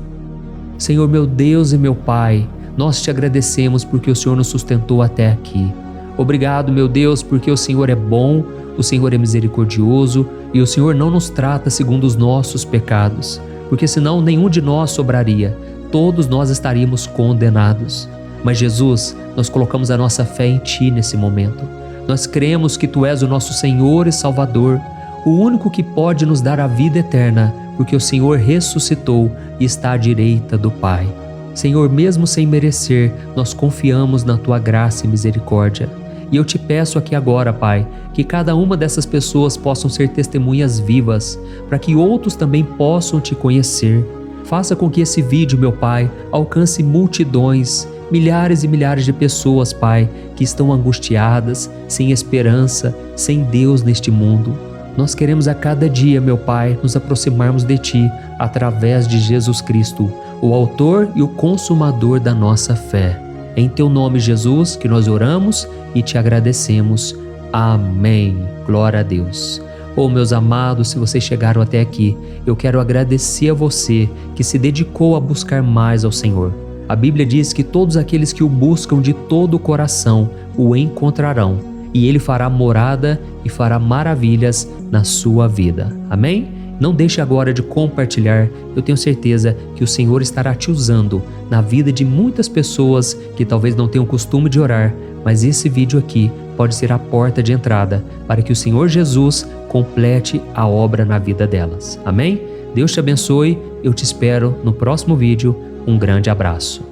Senhor meu Deus e meu Pai, nós te agradecemos porque o Senhor nos sustentou até aqui. Obrigado, meu Deus, porque o Senhor é bom, o Senhor é misericordioso e o Senhor não nos trata segundo os nossos pecados, porque senão nenhum de nós sobraria, todos nós estaríamos condenados. Mas Jesus, nós colocamos a nossa fé em Ti nesse momento. Nós cremos que Tu és o nosso Senhor e Salvador, o único que pode nos dar a vida eterna, porque o Senhor ressuscitou e está à direita do Pai. Senhor, mesmo sem merecer, nós confiamos na Tua graça e misericórdia. E eu te peço aqui agora, Pai, que cada uma dessas pessoas possam ser testemunhas vivas, para que outros também possam Te conhecer. Faça com que esse vídeo, meu Pai, alcance multidões, milhares e milhares de pessoas, Pai, que estão angustiadas, sem esperança, sem Deus neste mundo. Nós queremos a cada dia, meu Pai, nos aproximarmos de Ti através de Jesus Cristo, o autor e o consumador da nossa fé. Em Teu nome, Jesus, que nós oramos e Te agradecemos. Amém. Glória a Deus. Meus amados, se vocês chegaram até aqui, eu quero agradecer a você que se dedicou a buscar mais ao Senhor. A Bíblia diz que todos aqueles que o buscam de todo o coração o encontrarão, e Ele fará morada e fará maravilhas na sua vida. Amém? Não deixe agora de compartilhar, eu tenho certeza que o Senhor estará te usando na vida de muitas pessoas que talvez não tenham costume de orar, mas esse vídeo aqui pode ser a porta de entrada para que o Senhor Jesus complete a obra na vida delas. Amém? Deus te abençoe, eu te espero no próximo vídeo. Um grande abraço.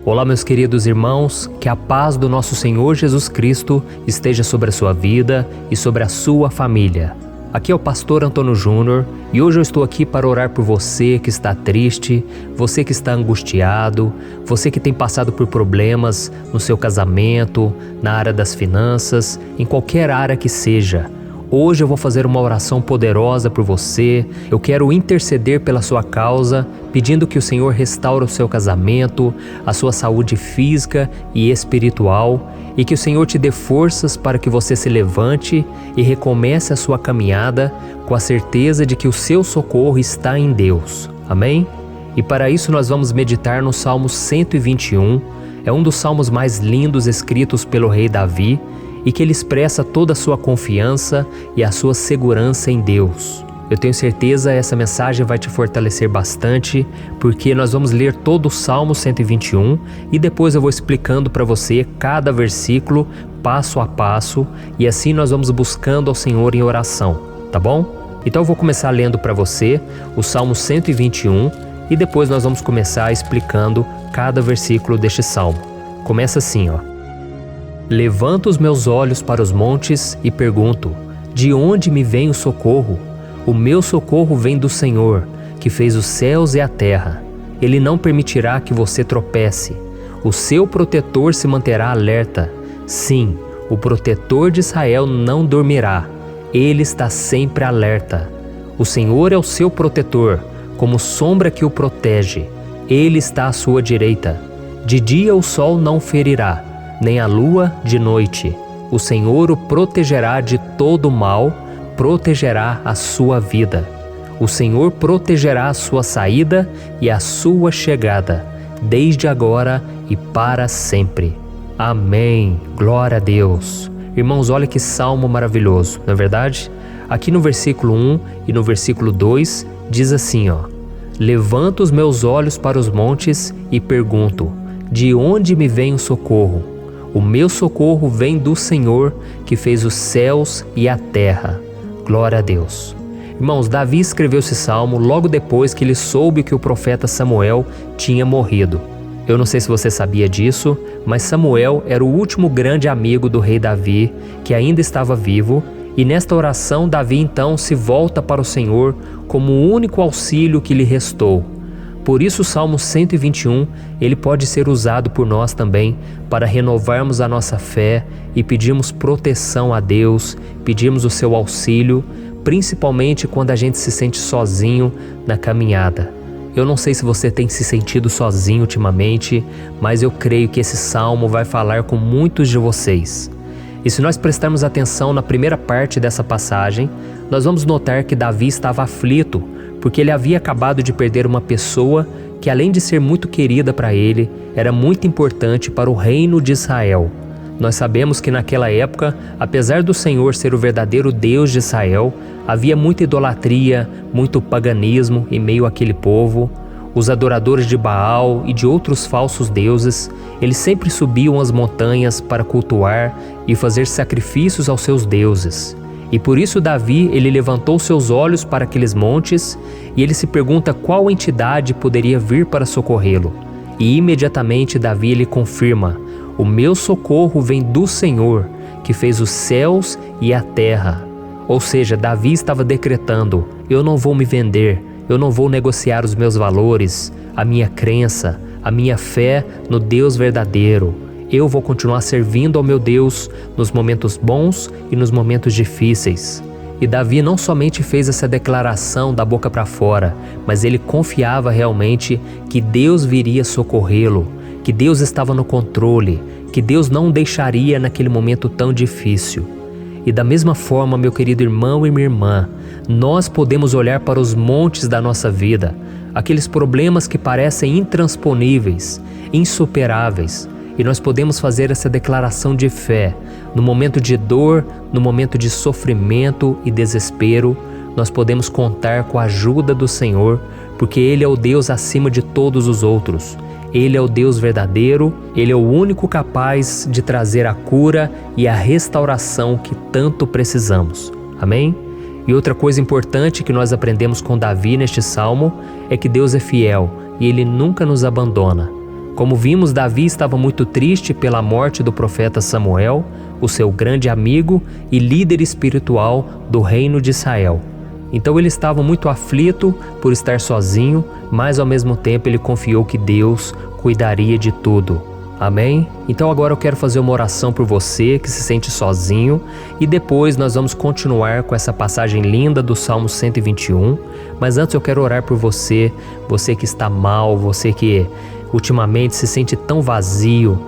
Olá, meus queridos irmãos, que a paz do nosso Senhor Jesus Cristo esteja sobre a sua vida e sobre a sua família. Aqui é o pastor Antônio Júnior e hoje eu estou aqui para orar por você que está triste, você que está angustiado, você que tem passado por problemas no seu casamento, na área das finanças, em qualquer área que seja. Hoje eu vou fazer uma oração poderosa por você. Eu quero interceder pela sua causa, pedindo que o Senhor restaure o seu casamento, a sua saúde física e espiritual, e que o Senhor te dê forças para que você se levante e recomece a sua caminhada com a certeza de que o seu socorro está em Deus. Amém? E para isso nós vamos meditar no Salmo 121. É um dos salmos mais lindos escritos pelo rei Davi, e que ele expressa toda a sua confiança e a sua segurança em Deus. Eu tenho certeza essa mensagem vai te fortalecer bastante, porque nós vamos ler todo o Salmo 121 e depois eu vou explicando para você cada versículo, passo a passo, e assim nós vamos buscando ao Senhor em oração, tá bom? Então eu vou começar lendo para você o Salmo 121 e depois nós vamos começar explicando cada versículo deste salmo. Começa assim, ó. Levanto os meus olhos para os montes e pergunto: de onde me vem o socorro? O meu socorro vem do Senhor, que fez os céus e a terra. Ele não permitirá que você tropece. O seu protetor se manterá alerta. Sim, o protetor de Israel não dormirá. Ele está sempre alerta. O Senhor é o seu protetor, como sombra que o protege. Ele está à sua direita. De dia o sol não ferirá, nem a lua de noite. O Senhor o protegerá de todo mal, protegerá a sua vida. O Senhor protegerá a sua saída e a sua chegada, desde agora e para sempre. Amém. Glória a Deus. Irmãos, olha que salmo maravilhoso, não é verdade? Aqui no versículo 1 e no versículo 2 diz assim, ó: Levanto os meus olhos para os montes e pergunto: de onde me vem o socorro? O meu socorro vem do Senhor, que fez os céus e a terra. Glória a Deus. Irmãos, Davi escreveu esse salmo logo depois que ele soube que o profeta Samuel tinha morrido. Eu não sei se você sabia disso, mas Samuel era o último grande amigo do rei Davi, que ainda estava vivo, e nesta oração Davi então se volta para o Senhor como o único auxílio que lhe restou. Por isso o Salmo 121, ele pode ser usado por nós também para renovarmos a nossa fé e pedirmos proteção a Deus, pedirmos o seu auxílio, principalmente quando a gente se sente sozinho na caminhada. Eu não sei se você tem se sentido sozinho ultimamente, mas eu creio que esse salmo vai falar com muitos de vocês. E se nós prestarmos atenção na primeira parte dessa passagem, nós vamos notar que Davi estava aflito, porque ele havia acabado de perder uma pessoa que, além de ser muito querida para ele, era muito importante para o reino de Israel. Nós sabemos que naquela época, apesar do Senhor ser o verdadeiro Deus de Israel, havia muita idolatria, muito paganismo em meio àquele povo. Os adoradores de Baal e de outros falsos deuses, eles sempre subiam as montanhas para cultuar e fazer sacrifícios aos seus deuses. E por isso Davi, ele levantou seus olhos para aqueles montes e ele se pergunta qual entidade poderia vir para socorrê-lo. E imediatamente Davi ele confirma: o meu socorro vem do Senhor, que fez os céus e a terra. Ou seja, Davi estava decretando: eu não vou me vender, eu não vou negociar os meus valores, a minha crença, a minha fé no Deus verdadeiro. Eu vou continuar servindo ao meu Deus nos momentos bons e nos momentos difíceis. E Davi não somente fez essa declaração da boca para fora, mas ele confiava realmente que Deus viria socorrê-lo, que Deus estava no controle, que Deus não o deixaria naquele momento tão difícil. E da mesma forma, meu querido irmão e minha irmã, nós podemos olhar para os montes da nossa vida, aqueles problemas que parecem intransponíveis, insuperáveis, e nós podemos fazer essa declaração de fé. No momento de dor, no momento de sofrimento e desespero, nós podemos contar com a ajuda do Senhor, porque Ele é o Deus acima de todos os outros. Ele é o Deus verdadeiro, Ele é o único capaz de trazer a cura e a restauração que tanto precisamos. Amém? E outra coisa importante que nós aprendemos com Davi neste salmo é que Deus é fiel e Ele nunca nos abandona. Como vimos, Davi estava muito triste pela morte do profeta Samuel, o seu grande amigo e líder espiritual do reino de Israel. Então ele estava muito aflito por estar sozinho, mas ao mesmo tempo ele confiou que Deus cuidaria de tudo. Amém? Então agora eu quero fazer uma oração por você que se sente sozinho e depois nós vamos continuar com essa passagem linda do Salmo 121. Mas antes eu quero orar por você, você que está mal, você que ultimamente se sente tão vazio,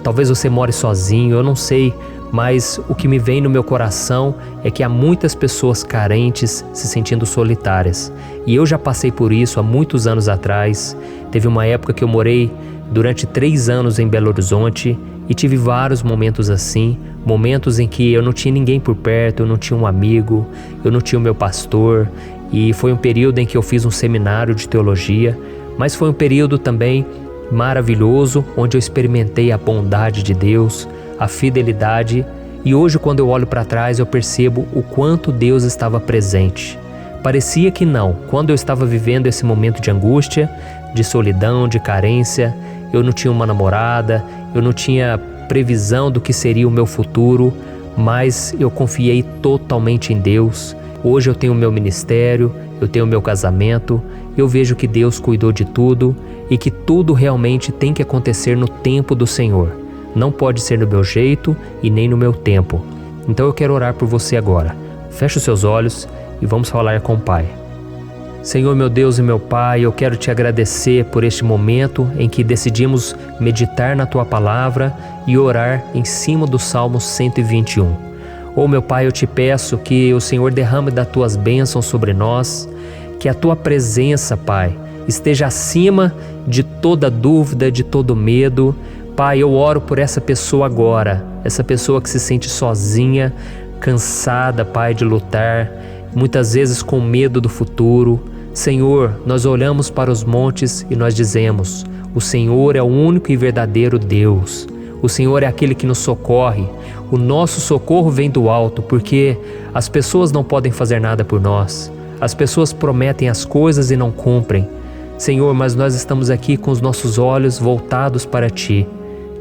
talvez você more sozinho, eu não sei, mas o que me vem no meu coração é que há muitas pessoas carentes se sentindo solitárias. E eu já passei por isso há muitos anos atrás. Teve uma época que eu morei durante 3 anos em Belo Horizonte e tive vários momentos assim, momentos em que eu não tinha ninguém por perto, eu não tinha um amigo, eu não tinha o meu pastor, e foi um período em que eu fiz um seminário de teologia, mas foi um período também maravilhoso, onde eu experimentei a bondade de Deus, a fidelidade, e hoje quando eu olho para trás eu percebo o quanto Deus estava presente. Parecia que não, quando eu estava vivendo esse momento de angústia, de solidão, de carência, eu não tinha uma namorada, eu não tinha previsão do que seria o meu futuro, mas eu confiei totalmente em Deus. Hoje eu tenho o meu ministério, eu tenho o meu casamento, eu vejo que Deus cuidou de tudo e que tudo realmente tem que acontecer no tempo do Senhor. Não pode ser no meu jeito e nem no meu tempo. Então eu quero orar por você agora. Feche os seus olhos e vamos falar com o Pai. Senhor, meu Deus e meu Pai, eu quero te agradecer por este momento em que decidimos meditar na Tua Palavra e orar em cima do Salmo 121. Oh, meu Pai, eu te peço que o Senhor derrame das Tuas bênçãos sobre nós, que a Tua presença, Pai, esteja acima de toda dúvida, de todo medo. Pai, eu oro por essa pessoa agora, essa pessoa que se sente sozinha, cansada, Pai, de lutar, muitas vezes com medo do futuro. Senhor, nós olhamos para os montes e nós dizemos: o Senhor é o único e verdadeiro Deus. O Senhor é aquele que nos socorre. O nosso socorro vem do alto, porque as pessoas não podem fazer nada por nós. As pessoas prometem as coisas e não cumprem. Senhor, mas nós estamos aqui com os nossos olhos voltados para Ti.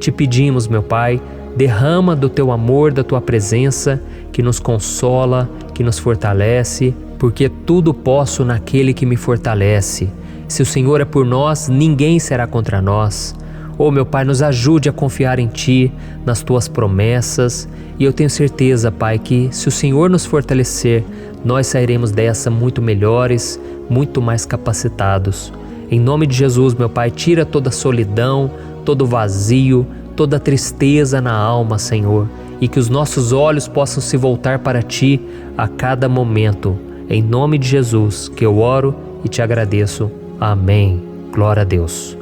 Te pedimos, meu Pai, derrama do Teu amor, da Tua presença, que nos consola, que nos fortalece, porque tudo posso naquele que me fortalece. Se o Senhor é por nós, ninguém será contra nós. Oh, meu Pai, nos ajude a confiar em Ti, nas Tuas promessas, e eu tenho certeza, Pai, que se o Senhor nos fortalecer, nós sairemos dessa muito melhores, muito mais capacitados. Em nome de Jesus, meu Pai, tira toda a solidão, todo o vazio, toda a tristeza na alma, Senhor, e que os nossos olhos possam se voltar para Ti a cada momento. Em nome de Jesus que eu oro e te agradeço. Amém. Glória a Deus.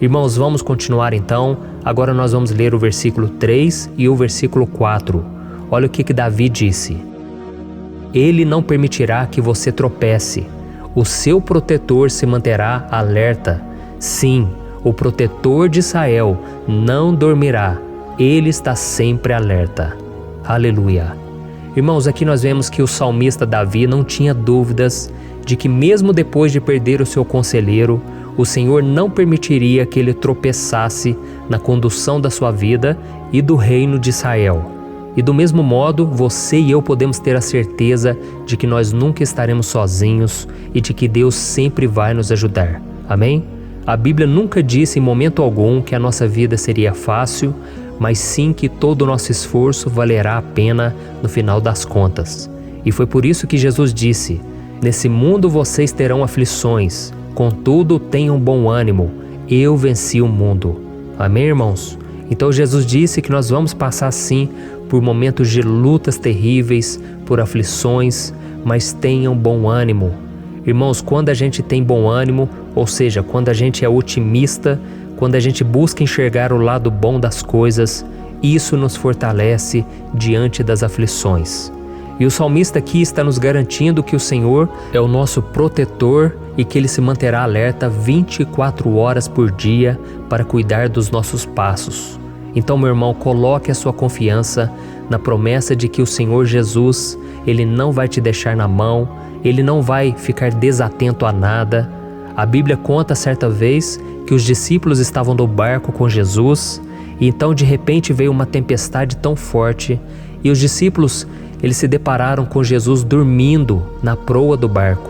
Irmãos, vamos continuar então. Agora nós vamos ler o versículo 3 e o versículo 4. Olha o que Davi disse. Ele não permitirá que você tropece. O seu protetor se manterá alerta. Sim, o protetor de Israel não dormirá. Ele está sempre alerta. Aleluia. Irmãos, aqui nós vemos que o salmista Davi não tinha dúvidas de que mesmo depois de perder o seu conselheiro, o Senhor não permitiria que ele tropeçasse na condução da sua vida e do reino de Israel. E do mesmo modo, você e eu podemos ter a certeza de que nós nunca estaremos sozinhos e de que Deus sempre vai nos ajudar. Amém? A Bíblia nunca disse em momento algum que a nossa vida seria fácil, mas sim que todo o nosso esforço valerá a pena no final das contas. E foi por isso que Jesus disse: nesse mundo vocês terão aflições, contudo tenham bom ânimo, eu venci o mundo. Amém, irmãos? Então Jesus disse que nós vamos passar sim por momentos de lutas terríveis, por aflições, mas tenham bom ânimo. Irmãos, quando a gente tem bom ânimo, ou seja, quando a gente é otimista, quando a gente busca enxergar o lado bom das coisas, isso nos fortalece diante das aflições. E o salmista aqui está nos garantindo que o Senhor é o nosso protetor e que Ele se manterá alerta 24 horas por dia para cuidar dos nossos passos. Então, meu irmão, coloque a sua confiança na promessa de que o Senhor Jesus, Ele não vai te deixar na mão, Ele não vai ficar desatento a nada. A Bíblia conta certa vez que os discípulos estavam no barco com Jesus e então de repente veio uma tempestade tão forte e os discípulos eles se depararam com Jesus dormindo na proa do barco.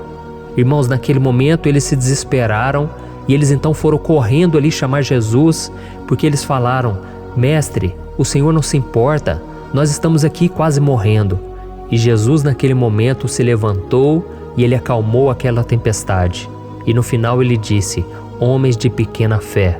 Irmãos, naquele momento eles se desesperaram e eles então foram correndo ali chamar Jesus porque eles falaram: Mestre, o Senhor não se importa, nós estamos aqui quase morrendo. E Jesus naquele momento se levantou e Ele acalmou aquela tempestade. E no final Ele disse: homens de pequena fé.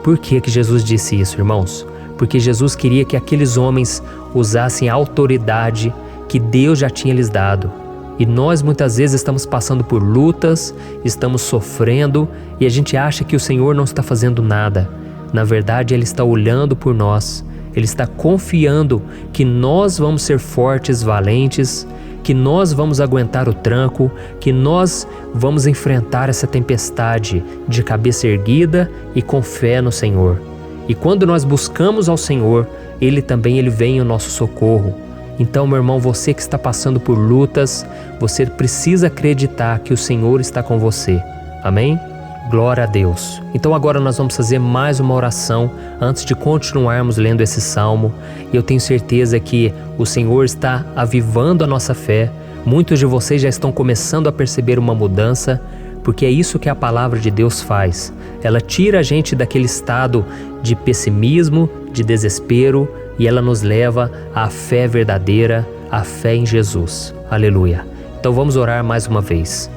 Por que Jesus disse isso, irmãos? Porque Jesus queria que aqueles homens usassem a autoridade que Deus já tinha lhes dado. E nós muitas vezes estamos passando por lutas, estamos sofrendo e a gente acha que o Senhor não está fazendo nada. Na verdade, Ele está olhando por nós. Ele está confiando que nós vamos ser fortes, valentes, que nós vamos aguentar o tranco, que nós vamos enfrentar essa tempestade de cabeça erguida e com fé no Senhor. E quando nós buscamos ao Senhor, Ele vem em nosso socorro. Então, meu irmão, você que está passando por lutas, você precisa acreditar que o Senhor está com você. Amém? Glória a Deus. Então agora nós vamos fazer mais uma oração antes de continuarmos lendo esse salmo. E eu tenho certeza que o Senhor está avivando a nossa fé. Muitos de vocês já estão começando a perceber uma mudança, porque é isso que a palavra de Deus faz. Ela tira a gente daquele estado de pessimismo, de desespero, e ela nos leva à fé verdadeira, à fé em Jesus. Aleluia. Então vamos orar mais uma vez.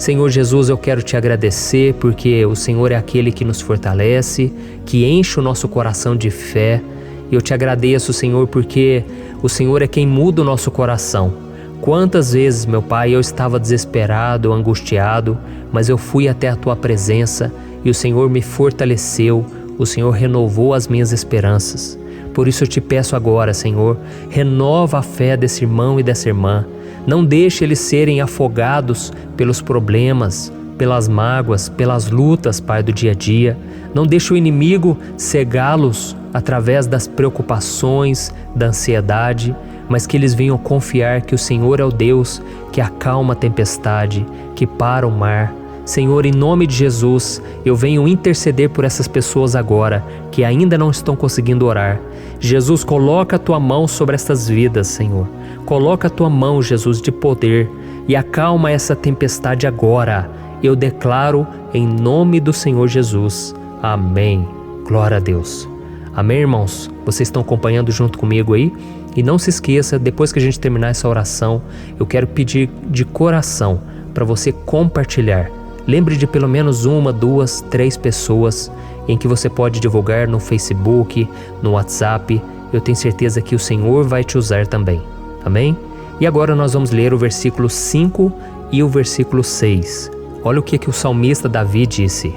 Senhor Jesus, eu quero te agradecer porque o Senhor é aquele que nos fortalece, que enche o nosso coração de fé. Eu te agradeço, Senhor, porque o Senhor é quem muda o nosso coração. Quantas vezes, meu Pai, eu estava desesperado, angustiado, mas eu fui até a Tua presença e o Senhor me fortaleceu, o Senhor renovou as minhas esperanças. Por isso eu te peço agora, Senhor, renova a fé desse irmão e dessa irmã. Não deixe eles serem afogados pelos problemas, pelas mágoas, pelas lutas, Pai, do dia a dia. Não deixe o inimigo cegá-los através das preocupações, da ansiedade, mas que eles venham confiar que o Senhor é o Deus que acalma a tempestade, que para o mar. Senhor, em nome de Jesus, eu venho interceder por essas pessoas agora que ainda não estão conseguindo orar. Jesus, coloca a Tua mão sobre essas vidas, Senhor. Coloca a Tua mão, Jesus, de poder e acalma essa tempestade agora. Eu declaro em nome do Senhor Jesus. Amém. Glória a Deus. Amém, irmãos? Vocês estão acompanhando junto comigo aí? E não se esqueça, depois que a gente terminar essa oração, eu quero pedir de coração para você compartilhar. Lembre de pelo menos 1, 2, 3 pessoas em que você pode divulgar no Facebook, no WhatsApp. Eu tenho certeza que o Senhor vai te usar também. Amém? E agora nós vamos ler o versículo 5 e o versículo 6. Olha o que o salmista Davi disse.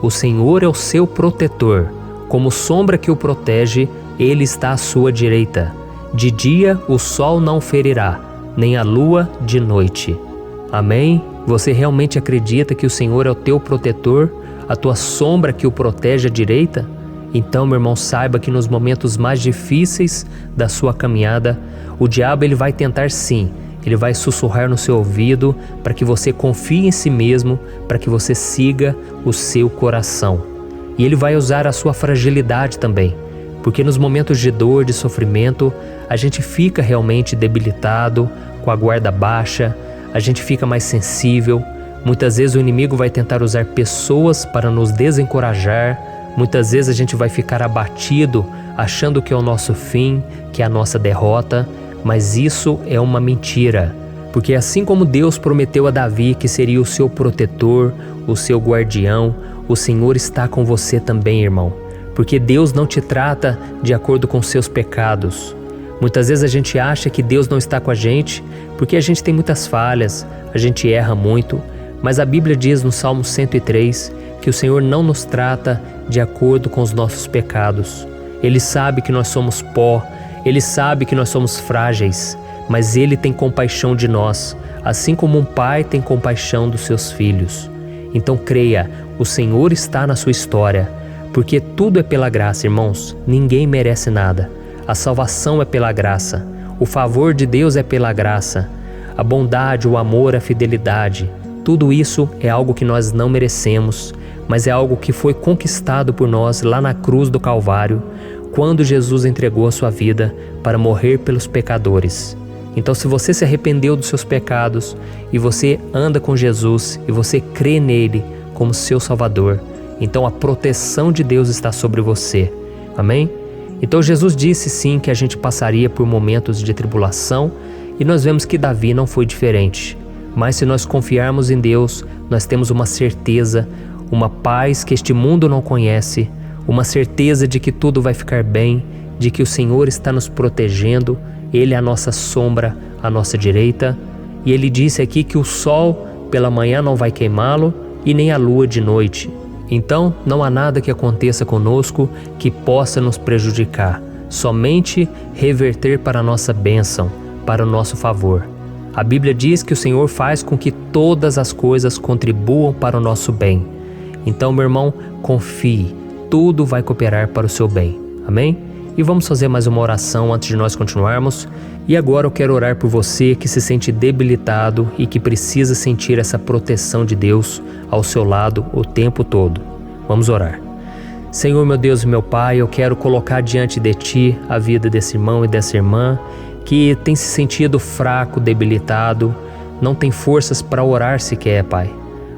O Senhor é o seu protetor, como sombra que o protege, Ele está à sua direita. De dia o sol não ferirá, nem a lua de noite. Amém? Você realmente acredita que o Senhor é o teu protetor, a tua sombra que o protege à direita? Então, meu irmão, saiba que nos momentos mais difíceis da sua caminhada, o diabo ele vai tentar sim, ele vai sussurrar no seu ouvido para que você confie em si mesmo, para que você siga o seu coração. E ele vai usar a sua fragilidade também, porque nos momentos de dor, de sofrimento, a gente fica realmente debilitado, com a guarda baixa, a gente fica mais sensível. Muitas vezes o inimigo vai tentar usar pessoas para nos desencorajar. Muitas vezes a gente vai ficar abatido, achando que é o nosso fim, que é a nossa derrota, mas isso é uma mentira. Porque assim como Deus prometeu a Davi que seria o seu protetor, o seu guardião, o Senhor está com você também, irmão. Porque Deus não te trata de acordo com seus pecados. Muitas vezes a gente acha que Deus não está com a gente porque a gente tem muitas falhas, a gente erra muito, mas a Bíblia diz no Salmo 103 que o Senhor não nos trata de acordo com os nossos pecados. Ele sabe que nós somos pó, Ele sabe que nós somos frágeis, mas Ele tem compaixão de nós, assim como um pai tem compaixão dos seus filhos. Então creia, o Senhor está na sua história, porque tudo é pela graça, irmãos, ninguém merece nada. A salvação é pela graça, o favor de Deus é pela graça, a bondade, o amor, a fidelidade, tudo isso é algo que nós não merecemos, mas é algo que foi conquistado por nós lá na cruz do Calvário, quando Jesus entregou a sua vida para morrer pelos pecadores. Então, se você se arrependeu dos seus pecados e você anda com Jesus e você crê nele como seu Salvador, então a proteção de Deus está sobre você. Amém? Então Jesus disse sim que a gente passaria por momentos de tribulação e nós vemos que Davi não foi diferente. Mas se nós confiarmos em Deus, nós temos uma certeza, uma paz que este mundo não conhece, uma certeza de que tudo vai ficar bem, de que o Senhor está nos protegendo, Ele é a nossa sombra, à nossa direita. E Ele disse aqui que o sol pela manhã não vai queimá-lo e nem a lua de noite. Então, não há nada que aconteça conosco que possa nos prejudicar, somente reverter para a nossa bênção, para o nosso favor. A Bíblia diz que o Senhor faz com que todas as coisas contribuam para o nosso bem. Então, meu irmão, confie, tudo vai cooperar para o seu bem. Amém? E vamos fazer mais uma oração antes de nós continuarmos. E agora eu quero orar por você que se sente debilitado e que precisa sentir essa proteção de Deus ao seu lado o tempo todo. Vamos orar. Senhor, meu Deus e meu Pai, eu quero colocar diante de Ti a vida desse irmão e dessa irmã que tem se sentido fraco, debilitado, não tem forças para orar sequer, Pai.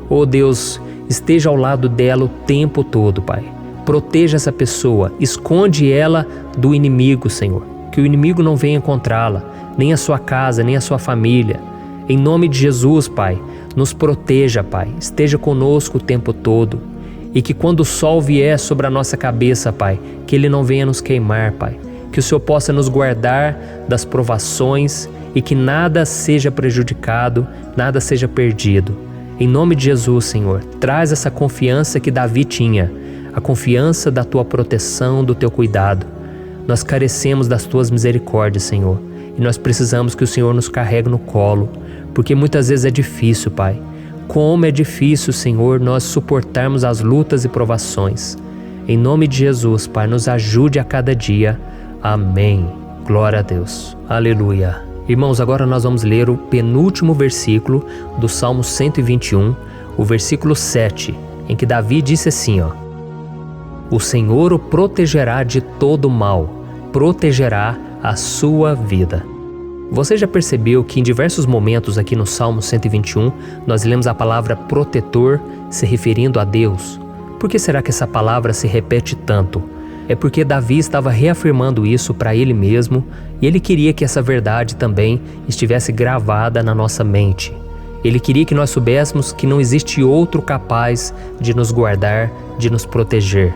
Oh Deus, esteja ao lado dela o tempo todo, Pai. Proteja essa pessoa, esconde ela do inimigo, Senhor. Que o inimigo não venha encontrá-la, nem a sua casa, nem a sua família. Em nome de Jesus, Pai, nos proteja, Pai. Esteja conosco o tempo todo. E que quando o sol vier sobre a nossa cabeça, Pai, que ele não venha nos queimar, Pai. Que o Senhor possa nos guardar das provações e que nada seja prejudicado, nada seja perdido. Em nome de Jesus, Senhor, traz essa confiança que Davi tinha, a confiança da Tua proteção, do Teu cuidado. Nós carecemos das Tuas misericórdias, Senhor, e nós precisamos que o Senhor nos carregue no colo, porque muitas vezes é difícil, Pai. Como é difícil, Senhor, nós suportarmos as lutas e provações. Em nome de Jesus, Pai, nos ajude a cada dia. Amém. Glória a Deus. Aleluia. Irmãos, agora nós vamos ler o penúltimo versículo do Salmo 121, o versículo 7, em que Davi disse assim, O Senhor o protegerá de todo mal, protegerá a sua vida. Você já percebeu que em diversos momentos aqui no Salmo 121, nós lemos a palavra protetor se referindo a Deus? Por que será que essa palavra se repete tanto? É porque Davi estava reafirmando isso para ele mesmo e ele queria que essa verdade também estivesse gravada na nossa mente. Ele queria que nós soubéssemos que não existe outro capaz de nos guardar, de nos proteger.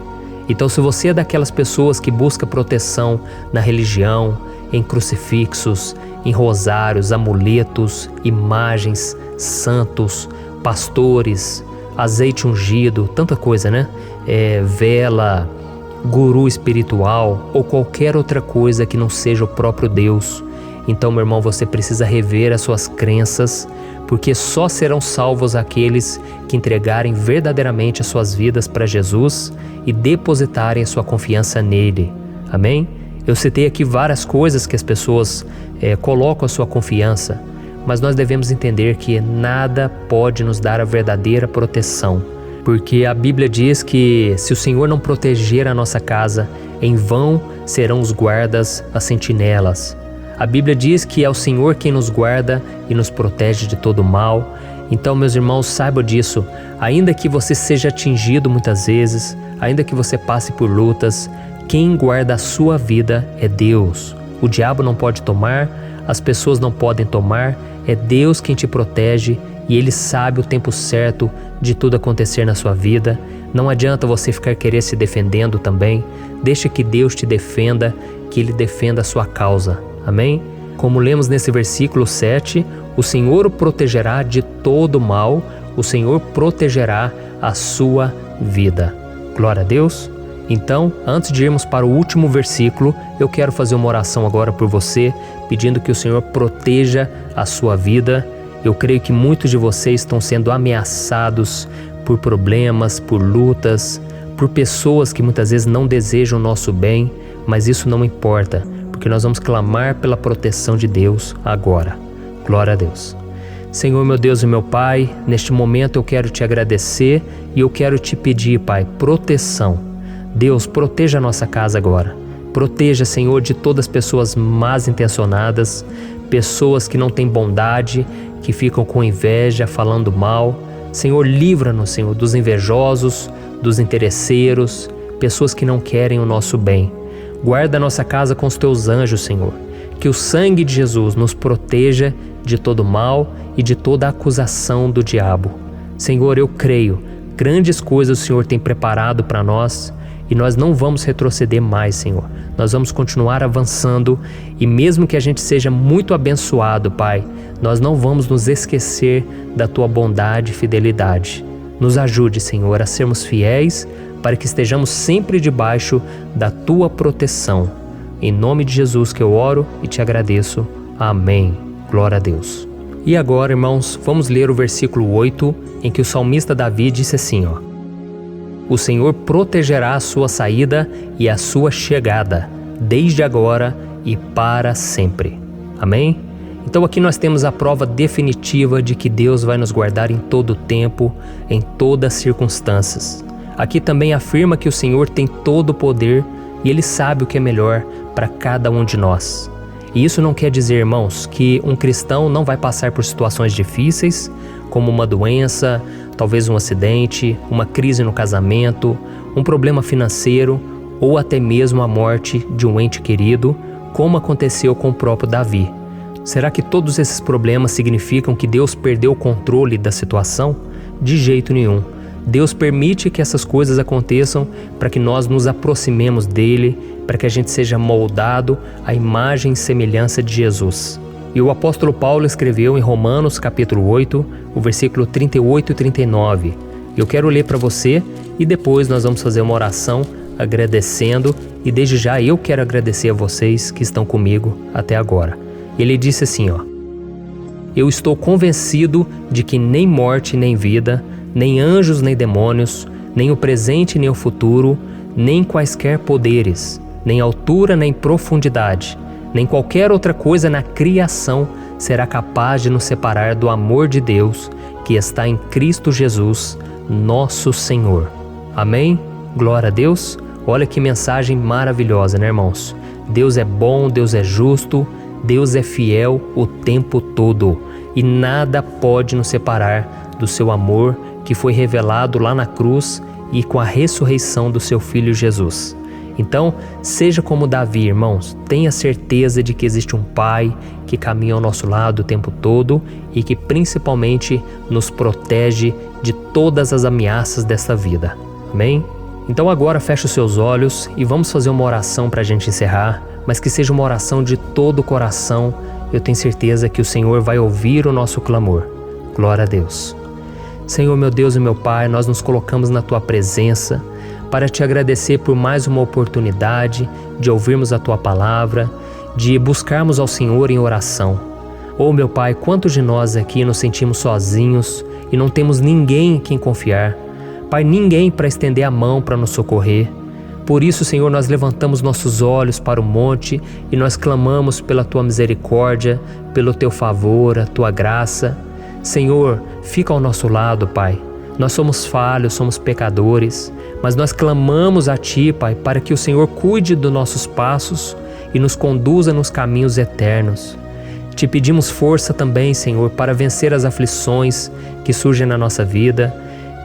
Então, se você é daquelas pessoas que busca proteção na religião, em crucifixos, em rosários, amuletos, imagens, santos, pastores, azeite ungido, tanta coisa, né? Vela, guru espiritual ou qualquer outra coisa que não seja o próprio Deus. Então, meu irmão, você precisa rever as suas crenças, porque só serão salvos aqueles que entregarem verdadeiramente as suas vidas para Jesus e depositarem a sua confiança nele. Amém? Eu citei aqui várias coisas que as pessoas colocam a sua confiança, mas nós devemos entender que nada pode nos dar a verdadeira proteção, porque a Bíblia diz que se o Senhor não proteger a nossa casa, em vão serão os guardas, as sentinelas. A Bíblia diz que é o Senhor quem nos guarda e nos protege de todo mal. Então, meus irmãos, saibam disso. Ainda que você seja atingido muitas vezes, ainda que você passe por lutas, quem guarda a sua vida é Deus. O diabo não pode tomar, as pessoas não podem tomar, é Deus quem te protege e Ele sabe o tempo certo de tudo acontecer na sua vida. Não adianta você ficar querer se defendendo também. Deixa que Deus te defenda, que Ele defenda a sua causa. Amém? Como lemos nesse versículo 7, o Senhor o protegerá de todo mal, o Senhor protegerá a sua vida. Glória a Deus! Então, antes de irmos para o último versículo, eu quero fazer uma oração agora por você, pedindo que o Senhor proteja a sua vida. Eu creio que muitos de vocês estão sendo ameaçados por problemas, por lutas, por pessoas que muitas vezes não desejam o nosso bem, mas isso não importa, porque nós vamos clamar pela proteção de Deus agora. Glória a Deus. Senhor, meu Deus e meu Pai, neste momento eu quero te agradecer e eu quero te pedir, Pai, proteção. Deus, proteja a nossa casa agora. Proteja, Senhor, de todas as pessoas mal intencionadas, pessoas que não têm bondade, que ficam com inveja, falando mal. Senhor, livra-nos, Senhor, dos invejosos, dos interesseiros, pessoas que não querem o nosso bem. Guarda a nossa casa com os teus anjos, Senhor. Que o sangue de Jesus nos proteja de todo mal e de toda acusação do diabo. Senhor, eu creio, grandes coisas o Senhor tem preparado para nós e nós não vamos retroceder mais, Senhor. Nós vamos continuar avançando e mesmo que a gente seja muito abençoado, Pai, nós não vamos nos esquecer da Tua bondade e fidelidade. Nos ajude, Senhor, a sermos fiéis para que estejamos sempre debaixo da Tua proteção. Em nome de Jesus que eu oro e te agradeço. Amém. Glória a Deus. E agora, irmãos, vamos ler o versículo 8, em que o salmista Davi disse assim, O Senhor protegerá a sua saída e a sua chegada, desde agora e para sempre. Amém? Então aqui nós temos a prova definitiva de que Deus vai nos guardar em todo o tempo, em todas as circunstâncias. Aqui também afirma que o Senhor tem todo o poder e Ele sabe o que é melhor para cada um de nós. E isso não quer dizer, irmãos, que um cristão não vai passar por situações difíceis, como uma doença, talvez um acidente, uma crise no casamento, um problema financeiro ou até mesmo a morte de um ente querido, como aconteceu com o próprio Davi. Será que todos esses problemas significam que Deus perdeu o controle da situação? De jeito nenhum. Deus permite que essas coisas aconteçam para que nós nos aproximemos dele, para que a gente seja moldado à imagem e semelhança de Jesus. E o apóstolo Paulo escreveu em Romanos capítulo 8, o versículo 38 e 39. Eu quero ler para você e depois nós vamos fazer uma oração agradecendo e desde já eu quero agradecer a vocês que estão comigo até agora. Ele disse assim, Eu estou convencido de que nem morte nem vida, nem anjos nem demônios, nem o presente nem o futuro, nem quaisquer poderes, nem altura nem profundidade, nem qualquer outra coisa na criação será capaz de nos separar do amor de Deus que está em Cristo Jesus, nosso Senhor. Amém? Glória a Deus. Olha que mensagem maravilhosa, né, irmãos? Deus é bom, Deus é justo, Deus é fiel o tempo todo e nada pode nos separar do seu amor que foi revelado lá na cruz e com a ressurreição do seu Filho Jesus. Então, seja como Davi, irmãos, tenha certeza de que existe um Pai que caminha ao nosso lado o tempo todo e que principalmente nos protege de todas as ameaças dessa vida. Amém? Então agora feche os seus olhos e vamos fazer uma oração para a gente encerrar, mas que seja uma oração de todo o coração. Eu tenho certeza que o Senhor vai ouvir o nosso clamor. Glória a Deus. Senhor, meu Deus e meu Pai, nós nos colocamos na Tua presença para Te agradecer por mais uma oportunidade de ouvirmos a Tua palavra, de buscarmos ao Senhor em oração. Oh, meu Pai, quantos de nós aqui nos sentimos sozinhos e não temos ninguém em quem confiar. Pai, ninguém para estender a mão para nos socorrer. Por isso, Senhor, nós levantamos nossos olhos para o monte e nós clamamos pela Tua misericórdia, pelo Teu favor, a Tua graça. Senhor, fica ao nosso lado, Pai. Nós somos falhos, somos pecadores, mas nós clamamos a Ti, Pai, para que o Senhor cuide dos nossos passos e nos conduza nos caminhos eternos. Te pedimos força também, Senhor, para vencer as aflições que surgem na nossa vida,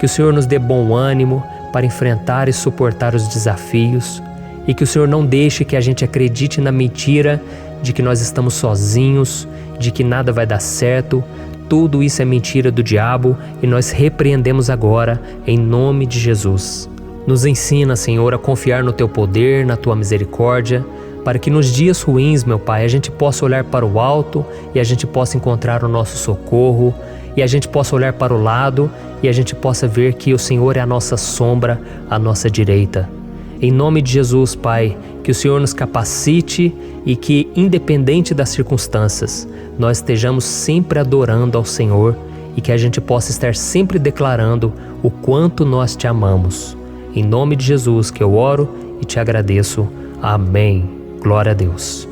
que o Senhor nos dê bom ânimo para enfrentar e suportar os desafios e que o Senhor não deixe que a gente acredite na mentira de que nós estamos sozinhos, de que nada vai dar certo. Tudo isso é mentira do diabo e nós repreendemos agora em nome de Jesus. Nos ensina, Senhor, a confiar no Teu poder, na Tua misericórdia, para que nos dias ruins, meu Pai, a gente possa olhar para o alto e a gente possa encontrar o nosso socorro, e a gente possa olhar para o lado e a gente possa ver que o Senhor é a nossa sombra, a nossa direita. Em nome de Jesus, Pai, que o Senhor nos capacite e que, independente das circunstâncias, nós estejamos sempre adorando ao Senhor e que a gente possa estar sempre declarando o quanto nós Te amamos. Em nome de Jesus que eu oro e Te agradeço. Amém. Glória a Deus.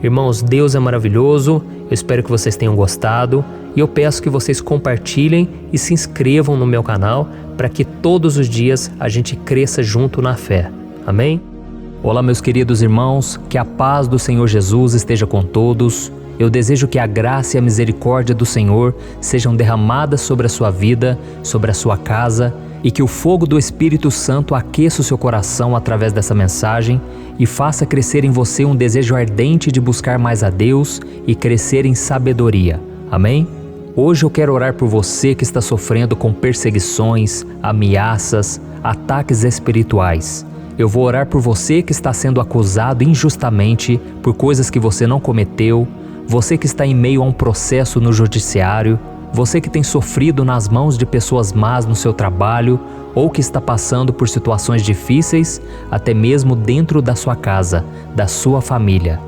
Irmãos, Deus é maravilhoso. Eu espero que vocês tenham gostado e eu peço que vocês compartilhem e se inscrevam no meu canal para que todos os dias a gente cresça junto na fé. Amém? Olá, meus queridos irmãos, que a paz do Senhor Jesus esteja com todos. Eu desejo que a graça e a misericórdia do Senhor sejam derramadas sobre a sua vida, sobre a sua casa, e que o fogo do Espírito Santo aqueça o seu coração através dessa mensagem e faça crescer em você um desejo ardente de buscar mais a Deus e crescer em sabedoria. Amém? Hoje eu quero orar por você que está sofrendo com perseguições, ameaças, ataques espirituais. Eu vou orar por você que está sendo acusado injustamente por coisas que você não cometeu, você que está em meio a um processo no judiciário, você que tem sofrido nas mãos de pessoas más no seu trabalho ou que está passando por situações difíceis, até mesmo dentro da sua casa, da sua família.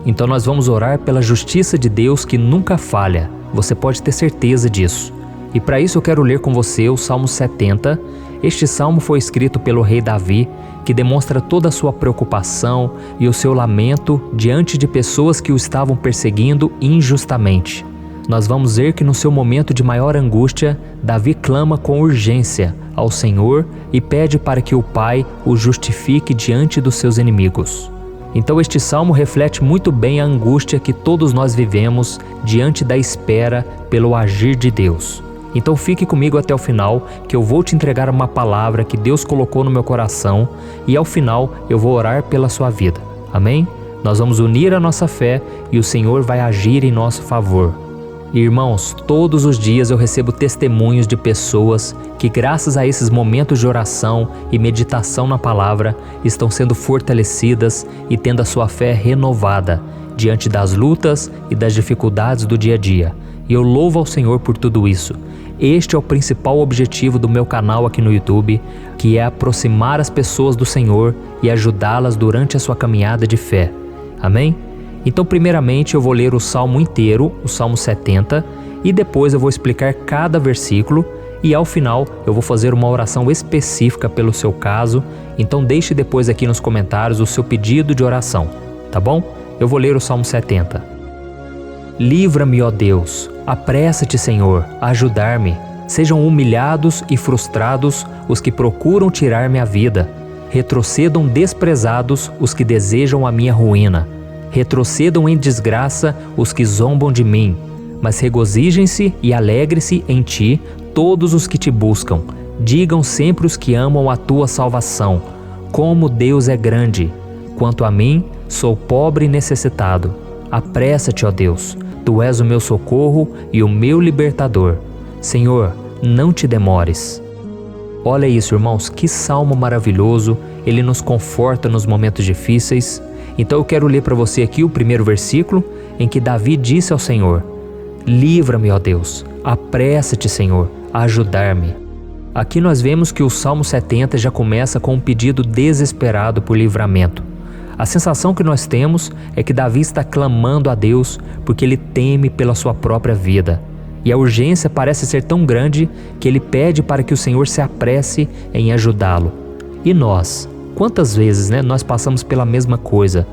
Então nós vamos orar pela justiça de Deus que nunca falha, você pode ter certeza disso. E para isso eu quero ler com você o Salmo 70. Este salmo foi escrito pelo rei Davi, que demonstra toda a sua preocupação e o seu lamento diante de pessoas que o estavam perseguindo injustamente. Nós vamos ver que no seu momento de maior angústia, Davi clama com urgência ao Senhor e pede para que o Pai o justifique diante dos seus inimigos. Então este salmo reflete muito bem a angústia que todos nós vivemos diante da espera pelo agir de Deus. Então fique comigo até o final, que eu vou te entregar uma palavra que Deus colocou no meu coração e ao final eu vou orar pela sua vida. Amém? Nós vamos unir a nossa fé e o Senhor vai agir em nosso favor. Irmãos, todos os dias eu recebo testemunhos de pessoas que, graças a esses momentos de oração e meditação na palavra, estão sendo fortalecidas e tendo a sua fé renovada diante das lutas e das dificuldades do dia a dia. E eu louvo ao Senhor por tudo isso. Este é o principal objetivo do meu canal aqui no YouTube, que é aproximar as pessoas do Senhor e ajudá-las durante a sua caminhada de fé. Amém? Então, primeiramente, eu vou ler o Salmo inteiro, o Salmo 70, e depois eu vou explicar cada versículo e ao final eu vou fazer uma oração específica pelo seu caso. Então deixe depois aqui nos comentários o seu pedido de oração, tá bom? Eu vou ler o Salmo 70. Livra-me, ó Deus, apressa-te, Senhor, a ajudar-me. Sejam humilhados e frustrados os que procuram tirar-me a vida. Retrocedam desprezados os que desejam a minha ruína. Retrocedam em desgraça os que zombam de mim, mas regozijem-se e alegre-se em ti todos os que te buscam. Digam sempre os que amam a tua salvação: Como Deus é grande! Quanto a mim, sou pobre e necessitado. Apressa-te, ó Deus, Tu és o meu socorro e o meu libertador. Senhor, não te demores. Olha isso, irmãos, que salmo maravilhoso, ele nos conforta nos momentos difíceis. Então eu quero ler para você aqui o primeiro versículo, em que Davi disse ao Senhor: livra-me, ó Deus, apressa-te, Senhor, a ajudar-me. Aqui nós vemos que o Salmo 70 já começa com um pedido desesperado por livramento. A sensação que nós temos é que Davi está clamando a Deus porque ele teme pela sua própria vida. E a urgência parece ser tão grande que ele pede para que o Senhor se apresse em ajudá-lo. E nós? Quantas vezes nós passamos pela mesma coisa?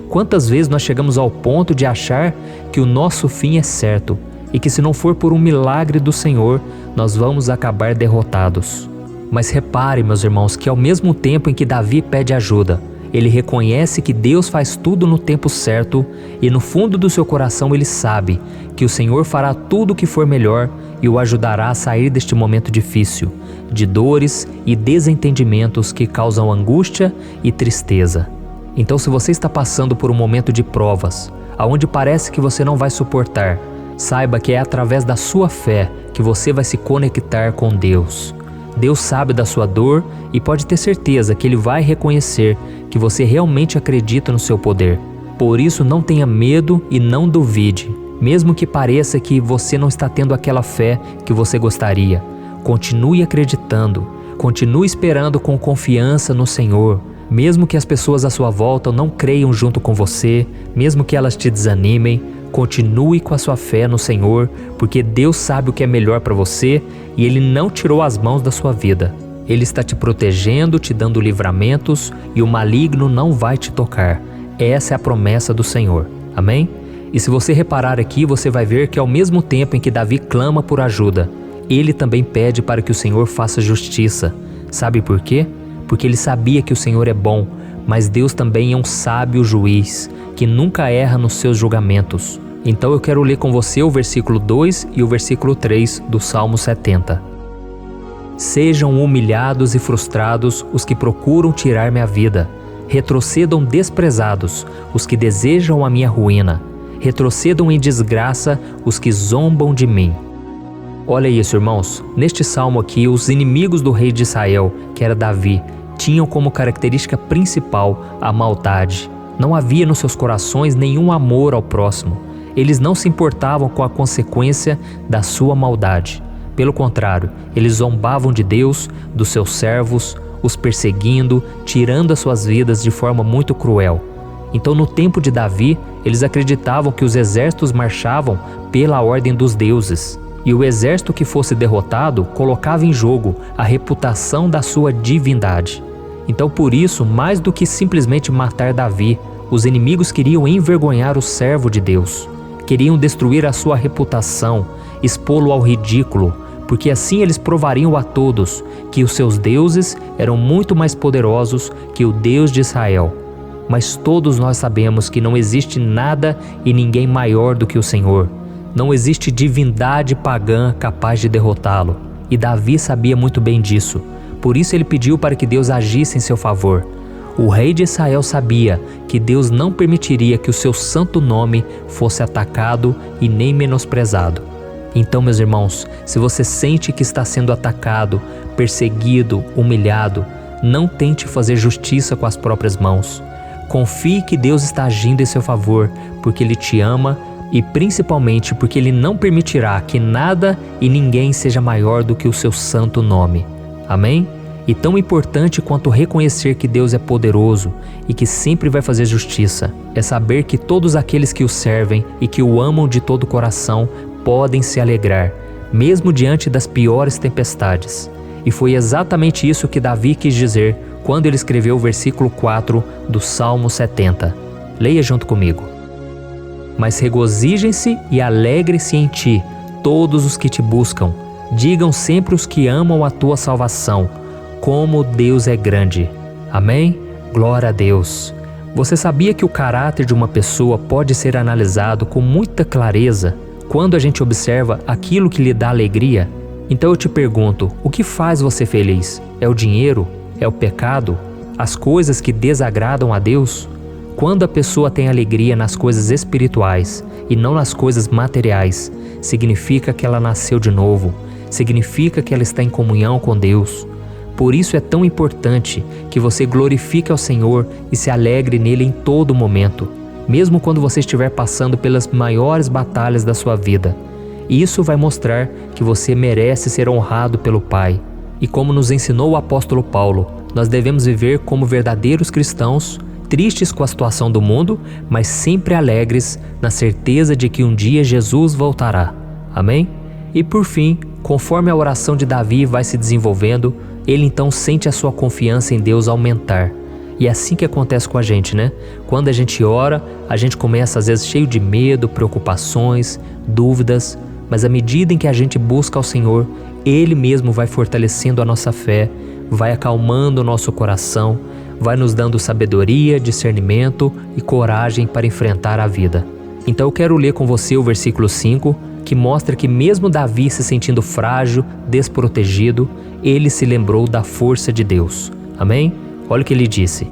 Quantas vezes nós chegamos ao ponto de achar que o nosso fim é certo e que se não for por um milagre do Senhor, nós vamos acabar derrotados? Mas repare, meus irmãos, que ao mesmo tempo em que Davi pede ajuda, ele reconhece que Deus faz tudo no tempo certo e no fundo do seu coração ele sabe que o Senhor fará tudo o que for melhor e o ajudará a sair deste momento difícil, de dores e desentendimentos que causam angústia e tristeza. Então, se você está passando por um momento de provas, aonde parece que você não vai suportar, saiba que é através da sua fé que você vai se conectar com Deus. Deus sabe da sua dor e pode ter certeza que Ele vai reconhecer que você realmente acredita no seu poder. Por isso, não tenha medo e não duvide, mesmo que pareça que você não está tendo aquela fé que você gostaria. Continue acreditando, continue esperando com confiança no Senhor. Mesmo que as pessoas à sua volta não creiam junto com você, mesmo que elas te desanimem, continue com a sua fé no Senhor, porque Deus sabe o que é melhor para você e Ele não tirou as mãos da sua vida. Ele está te protegendo, te dando livramentos e o maligno não vai te tocar. Essa é a promessa do Senhor. Amém? E se você reparar aqui, você vai ver que ao mesmo tempo em que Davi clama por ajuda, ele também pede para que o Senhor faça justiça. Sabe por quê? Porque ele sabia que o Senhor é bom, mas Deus também é um sábio juiz, que nunca erra nos seus julgamentos. Então eu quero ler com você o versículo 2 e o versículo 3 do Salmo 70. Sejam humilhados e frustrados os que procuram tirar-me a vida. Retrocedam desprezados os que desejam a minha ruína. Retrocedam em desgraça os que zombam de mim. Olha isso, irmãos. Neste salmo aqui, os inimigos do rei de Israel, que era Davi, tinham como característica principal a maldade. Não havia nos seus corações nenhum amor ao próximo. Eles não se importavam com a consequência da sua maldade. Pelo contrário, eles zombavam de Deus, dos seus servos, os perseguindo, tirando as suas vidas de forma muito cruel. Então, no tempo de Davi, eles acreditavam que os exércitos marchavam pela ordem dos deuses. E o exército que fosse derrotado colocava em jogo a reputação da sua divindade. Então, por isso, mais do que simplesmente matar Davi, os inimigos queriam envergonhar o servo de Deus. Queriam destruir a sua reputação, expô-lo ao ridículo, porque assim eles provariam a todos que os seus deuses eram muito mais poderosos que o Deus de Israel. Mas todos nós sabemos que não existe nada e ninguém maior do que o Senhor. Não existe divindade pagã capaz de derrotá-lo. E Davi sabia muito bem disso. Por isso ele pediu para que Deus agisse em seu favor. O rei de Israel sabia que Deus não permitiria que o seu santo nome fosse atacado e nem menosprezado. Então, meus irmãos, se você sente que está sendo atacado, perseguido, humilhado, não tente fazer justiça com as próprias mãos. Confie que Deus está agindo em seu favor, porque Ele te ama e principalmente porque Ele não permitirá que nada e ninguém seja maior do que o seu santo nome. Amém? E tão importante quanto reconhecer que Deus é poderoso e que sempre vai fazer justiça, é saber que todos aqueles que o servem e que o amam de todo o coração podem se alegrar, mesmo diante das piores tempestades. E foi exatamente isso que Davi quis dizer quando ele escreveu o versículo 4 do Salmo 70. Leia junto comigo. Mas regozijem-se e alegrem-se em ti, todos os que te buscam. Digam sempre os que amam a tua salvação, como Deus é grande. Amém? Glória a Deus. Você sabia que o caráter de uma pessoa pode ser analisado com muita clareza quando a gente observa aquilo que lhe dá alegria? Então eu te pergunto, o que faz você feliz? É o dinheiro? É o pecado? as coisas que desagradam a Deus? Quando a pessoa tem alegria nas coisas espirituais e não nas coisas materiais, significa que ela nasceu de novo, significa que ela está em comunhão com Deus. Por isso é tão importante que você glorifique ao Senhor e se alegre nele em todo momento, mesmo quando você estiver passando pelas maiores batalhas da sua vida. Isso vai mostrar que você merece ser honrado pelo Pai. E como nos ensinou o apóstolo Paulo, nós devemos viver como verdadeiros cristãos, tristes com a situação do mundo, mas sempre alegres na certeza de que um dia Jesus voltará. Amém? E por fim, conforme a oração de Davi vai se desenvolvendo, ele então sente a sua confiança em Deus aumentar. E é assim que acontece com a gente, né? Quando a gente ora, a gente começa às vezes cheio de medo, preocupações, dúvidas, mas à medida em que a gente busca ao Senhor, Ele mesmo vai fortalecendo a nossa fé, vai acalmando o nosso coração, vai nos dando sabedoria, discernimento e coragem para enfrentar a vida. Então eu quero ler com você o versículo 5, que mostra que mesmo Davi se sentindo frágil, desprotegido, ele se lembrou da força de Deus. Amém? Olha o que ele disse: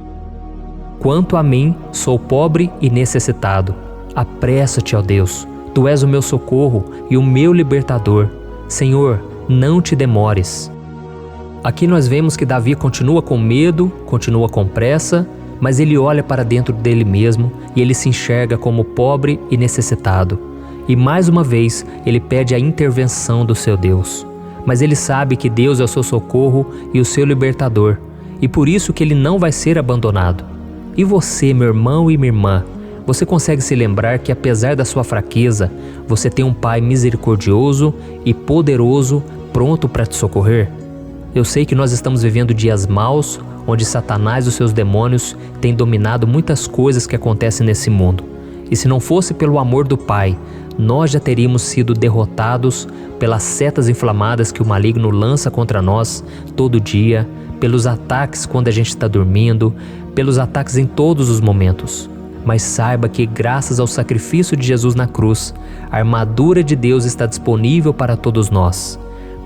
Quanto a mim, sou pobre e necessitado. Apressa-te, ó Deus, Tu és o meu socorro e o meu libertador. Senhor, não te demores. Aqui nós vemos que Davi continua com medo, continua com pressa, mas ele olha para dentro dele mesmo e ele se enxerga como pobre e necessitado. E mais uma vez ele pede a intervenção do seu Deus. Mas ele sabe que Deus é o seu socorro e o seu libertador, e por isso que ele não vai ser abandonado. E você, meu irmão e minha irmã, você consegue se lembrar que apesar da sua fraqueza, você tem um Pai misericordioso e poderoso pronto para te socorrer? Eu sei que nós estamos vivendo dias maus, onde Satanás e os seus demônios têm dominado muitas coisas que acontecem nesse mundo. E se não fosse pelo amor do Pai, nós já teríamos sido derrotados pelas setas inflamadas que o maligno lança contra nós todo dia, pelos ataques quando a gente está dormindo, pelos ataques em todos os momentos. Mas saiba que graças ao sacrifício de Jesus na cruz, a armadura de Deus está disponível para todos nós.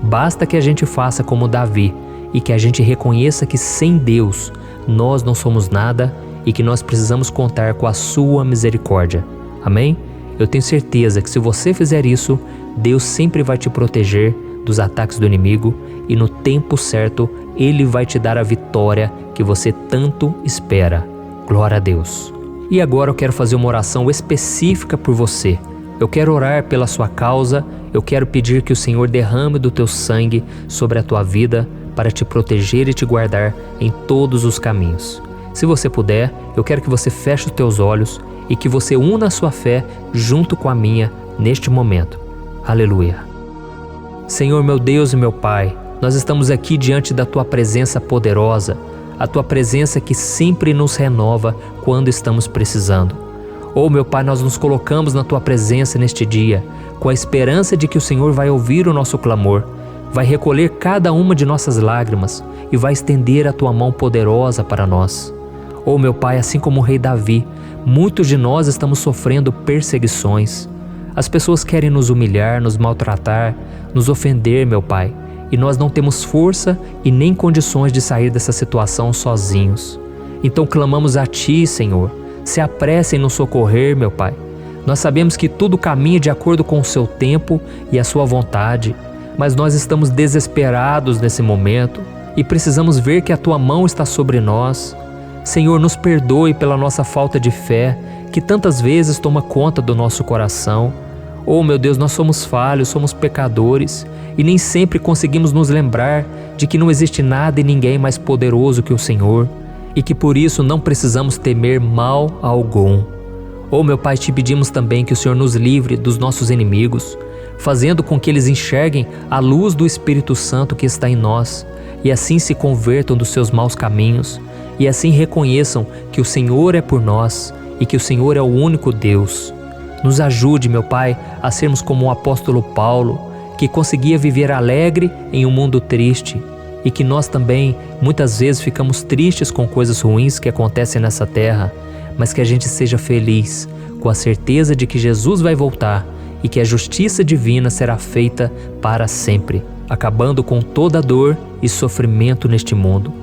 Basta que a gente faça como Davi e que a gente reconheça que sem Deus nós não somos nada e que nós precisamos contar com a sua misericórdia. Amém? Eu tenho certeza que se você fizer isso, Deus sempre vai te proteger dos ataques do inimigo e no tempo certo Ele vai te dar a vitória que você tanto espera. Glória a Deus. E agora eu quero fazer uma oração específica por você. Eu quero orar pela sua causa, eu quero pedir que o Senhor derrame do teu sangue sobre a tua vida para te proteger e te guardar em todos os caminhos. Se você puder, eu quero que você feche os teus olhos e que você una a sua fé junto com a minha neste momento. Aleluia. Senhor, meu Deus e meu Pai, nós estamos aqui diante da Tua presença poderosa, a Tua presença que sempre nos renova quando estamos precisando. Oh, meu Pai, nós nos colocamos na Tua presença neste dia, com a esperança de que o Senhor vai ouvir o nosso clamor, vai recolher cada uma de nossas lágrimas e vai estender a Tua mão poderosa para nós. Oh, meu Pai, assim como o rei Davi, muitos de nós estamos sofrendo perseguições. As pessoas querem nos humilhar, nos maltratar, nos ofender, meu Pai, e nós não temos força e nem condições de sair dessa situação sozinhos. Então clamamos a Ti, Senhor, se apresse em nos socorrer, meu Pai. Nós sabemos que tudo caminha de acordo com o Seu tempo e a Sua vontade, mas nós estamos desesperados nesse momento e precisamos ver que a Tua mão está sobre nós. Senhor, nos perdoe pela nossa falta de fé, que tantas vezes toma conta do nosso coração. Oh, meu Deus, nós somos falhos, somos pecadores e nem sempre conseguimos nos lembrar de que não existe nada e ninguém mais poderoso que o Senhor e que por isso não precisamos temer mal algum. Oh, meu Pai, te pedimos também que o Senhor nos livre dos nossos inimigos, fazendo com que eles enxerguem a luz do Espírito Santo que está em nós e assim se convertam dos seus maus caminhos e assim reconheçam que o Senhor é por nós e que o Senhor é o único Deus. Nos ajude, meu Pai, a sermos como o apóstolo Paulo, que conseguia viver alegre em um mundo triste e que nós também muitas vezes ficamos tristes com coisas ruins que acontecem nessa terra, mas que a gente seja feliz com a certeza de que Jesus vai voltar e que a justiça divina será feita para sempre, acabando com toda dor e sofrimento neste mundo.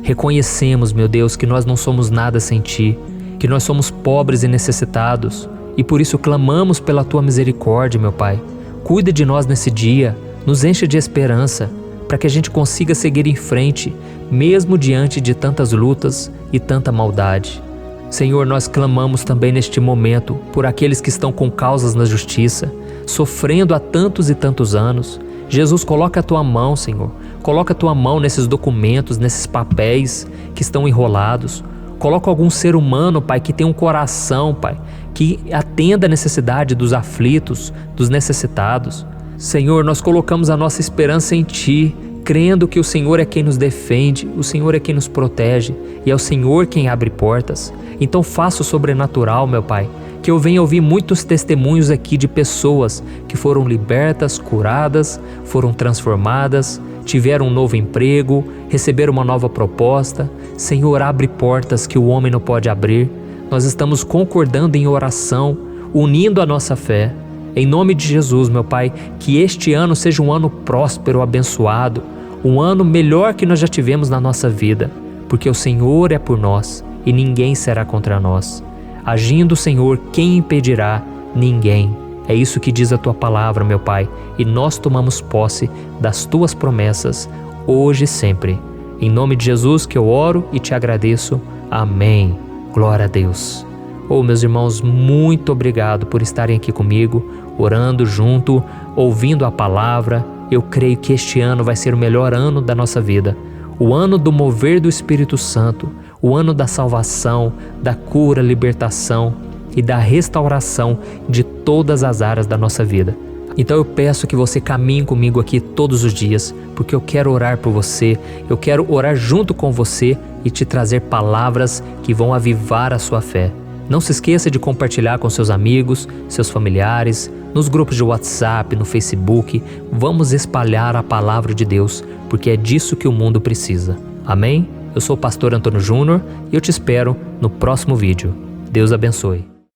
Reconhecemos, meu Deus, que nós não somos nada sem Ti, que nós somos pobres e necessitados, e por isso clamamos pela Tua misericórdia, meu Pai. Cuida de nós nesse dia, nos enche de esperança, para que a gente consiga seguir em frente, mesmo diante de tantas lutas e tanta maldade. Senhor, nós clamamos também neste momento por aqueles que estão com causas na justiça, sofrendo há tantos e tantos anos. Jesus, coloca a Tua mão, Senhor. Coloca a Tua mão nesses documentos, nesses papéis que estão enrolados. Coloca algum ser humano, Pai, que tem um coração, Pai, que atenda a necessidade dos aflitos, dos necessitados. Senhor, nós colocamos a nossa esperança em Ti, crendo que o Senhor é quem nos defende, o Senhor é quem nos protege e é o Senhor quem abre portas. Então faça o sobrenatural, meu Pai, que eu venha ouvir muitos testemunhos aqui de pessoas que foram libertas, curadas, foram transformadas, tiveram um novo emprego, receberam uma nova proposta. Senhor, abre portas que o homem não pode abrir. Nós estamos concordando em oração, unindo a nossa fé. Em nome de Jesus, meu Pai, que este ano seja um ano próspero, abençoado, um ano melhor que nós já tivemos na nossa vida, porque o Senhor é por nós e ninguém será contra nós. Agindo o Senhor, quem impedirá? Ninguém. É isso que diz a Tua palavra, meu Pai, e nós tomamos posse das Tuas promessas, hoje e sempre. Em nome de Jesus que eu oro e te agradeço. Amém. Glória a Deus. Meus irmãos, muito obrigado por estarem aqui comigo, orando junto, ouvindo a palavra. Eu creio que este ano vai ser o melhor ano da nossa vida. O ano do mover do Espírito Santo, o ano da salvação, da cura, libertação e da restauração de todas as áreas da nossa vida. Então eu peço que você caminhe comigo aqui todos os dias, porque eu quero orar por você, eu quero orar junto com você e te trazer palavras que vão avivar a sua fé. Não se esqueça de compartilhar com seus amigos, seus familiares, nos grupos de WhatsApp, no Facebook. Vamos espalhar a palavra de Deus, porque é disso que o mundo precisa. Amém? Eu sou o pastor Antônio Júnior e eu te espero no próximo vídeo. Deus abençoe.